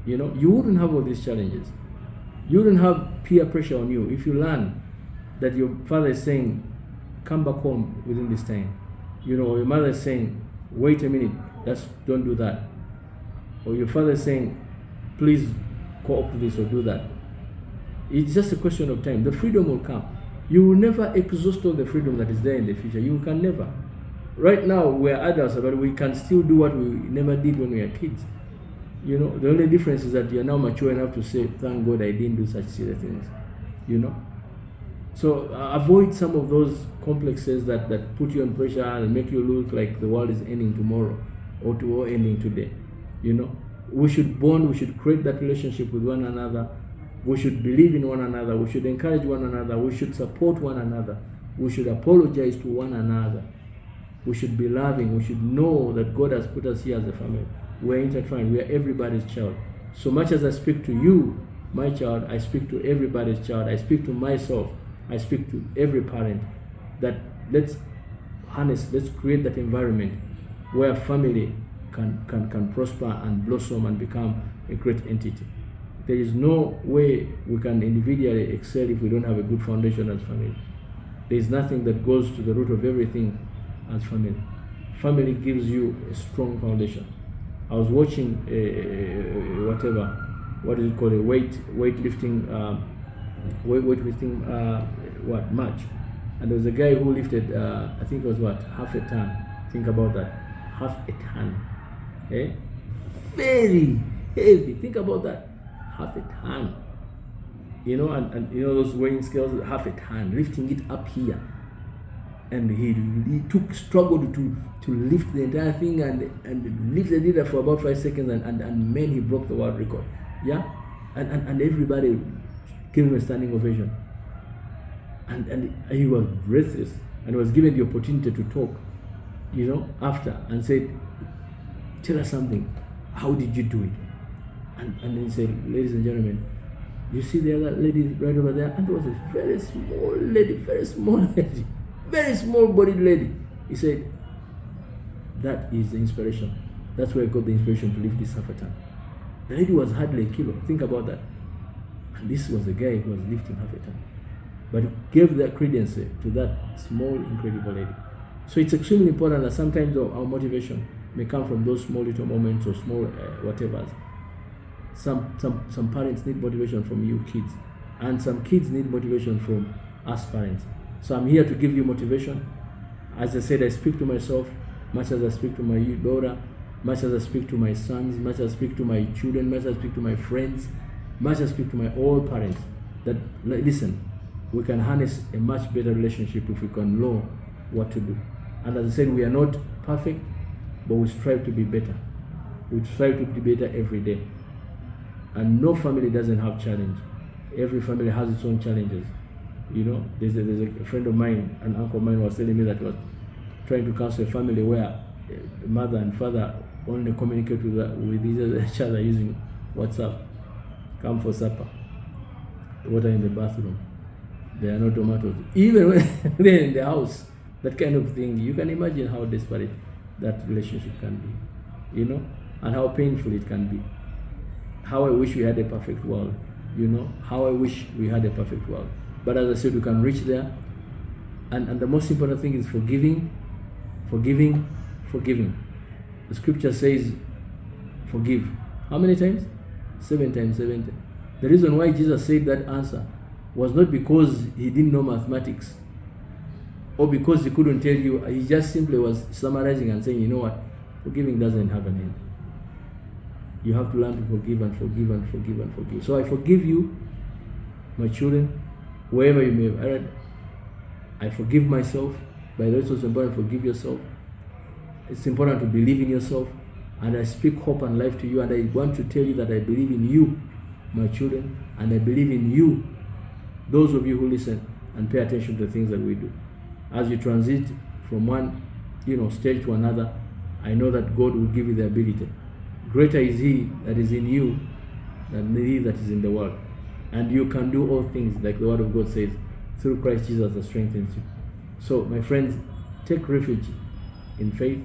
You wouldn't have all these challenges. You wouldn't have peer pressure on you if you learn that your father is saying, come back home within this time. Or your mother is saying, wait a minute, don't do that. Or your father is saying, please go up to this or do that. It's just a question of time. The freedom will come. You will never exhaust all the freedom that is there in the future. You can never. Right now, we're adults, but we can still do what we never did when we were kids. The only difference is that you're now mature enough to say, thank God I didn't do such silly things. So avoid some of those complexes that put you on pressure and make you look like the world is ending tomorrow or ending today. We should bond, we should create that relationship with one another. We should believe in one another. We should encourage one another. We should support one another. We should apologize to one another. We should be loving. We should know that God has put us here as a family. We're intertwined. We are everybody's child. So much as I speak to you, my child, I speak to everybody's child. I speak to myself. I speak to every parent that let's create that environment where family can prosper and blossom and become a great entity. There is no way we can individually excel if we don't have a good foundation as family. There is nothing that goes to the root of everything as family. Family gives you a strong foundation. I was watching what is it called, a weightlifting match, and there was a guy who lifted I think it was half a ton. Think about that, half a ton, very heavy. Think about that, half a ton. You know, and you know those weighing scales, half a ton, lifting it up here. And he struggled to lift the entire thing and lifted it for about 5 seconds, and man, he broke the world record. Yeah, and everybody gave him a standing ovation. And he was breathless, and was given the opportunity to talk, you know, after, and said, "Tell us something. How did you do it?" And then he said, "Ladies and gentlemen, you see the other lady right over there?" And there was a very small lady, very small-bodied lady. He said, "That is the inspiration. That's where I got the inspiration to lift this half a ton." The lady was hardly a kilo. Think about that. And this was the guy who was lifting half a ton, but gave that credence to that small, incredible lady. So it's extremely important that sometimes our motivation may come from those small little moments or small whatevers. Some parents need motivation from you kids, and some kids need motivation from us parents. So I'm here to give you motivation. As I said, I speak to myself much as I speak to my daughter, much as I speak to my sons, much as I speak to my children, much as I speak to my friends, much as I speak to my all parents, that listen, we can harness a much better relationship if we can know what to do. And as I said, we are not perfect, but we strive to be better. We strive to be better every day. And no family doesn't have challenge. Every family has its own challenges. You know, there's a friend of mine, an uncle of mine, was telling me that he was trying to counsel a family where mother and father only communicate with each other using WhatsApp. Come for supper. Water in the bathroom. There are no tomatoes. Even when they're in the house, that kind of thing, you can imagine how desperate that relationship can be, you know, and how painful it can be. How I wish we had a perfect world, you know, how I wish we had a perfect world. But as I said, we can reach there. And the most important thing is forgiving. The scripture says, forgive. How many times? 7 times 70. The reason why Jesus said that answer was not because he didn't know mathematics or because he couldn't tell you. He just simply was summarizing and saying, you know what? Forgiving doesn't have an end. You have to learn to forgive and forgive and forgive and forgive. So I forgive you, my children, wherever you may have erred. I forgive myself. By the way, it's also important to forgive yourself. It's important to believe in yourself. And I speak hope and life to you. And I want to tell you that I believe in you, my children. And I believe in you, those of you who listen and pay attention to the things that we do. As you transit from one, stage to another, I know that God will give you the ability. Greater is He that is in you than He that is in the world. And you can do all things, like the Word of God says, through Christ Jesus that strengthens you. So, my friends, take refuge in faith.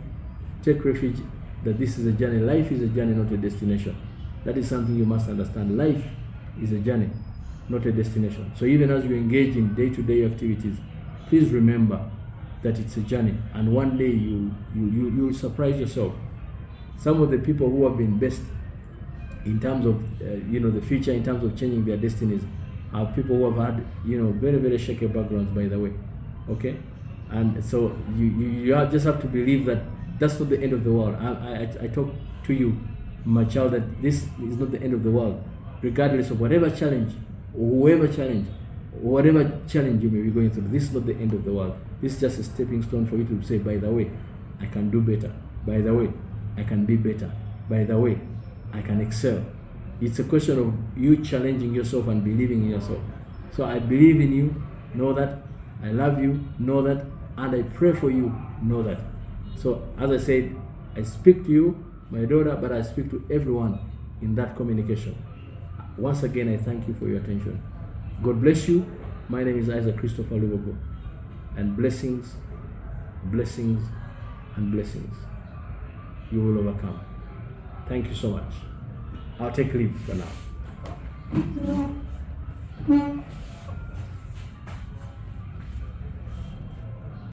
Take refuge that this is a journey. Life is a journey, not a destination. That is something you must understand. Life is a journey, not a destination. So even as you engage in day-to-day activities, please remember that it's a journey, and one day you'll surprise yourself. Some of the people who have been best in terms of the future, in terms of changing their destinies, are people who have had very, very shaky backgrounds, by the way. Okay, and so you just have to believe that that's not the end of the world. I talk to you, my child, that this is not the end of the world, regardless of whatever challenge or whoever challenge, or whatever challenge you may be going through. This is not the end of the world. This is just a stepping stone for you to say, by the way, I can do better. By the way, I can be better. By the way, I can excel. It's a question of you challenging yourself and believing in yourself. So I believe in you, know that. I love you, know that. And I pray for you, know that. So as I said, I speak to you, my daughter, but I speak to everyone in that communication. Once again, I thank you for your attention. God bless you. My name is Isaac Christopher Lubogo. And blessings, blessings, and blessings. You will overcome. Thank you so much. I'll take leave for now.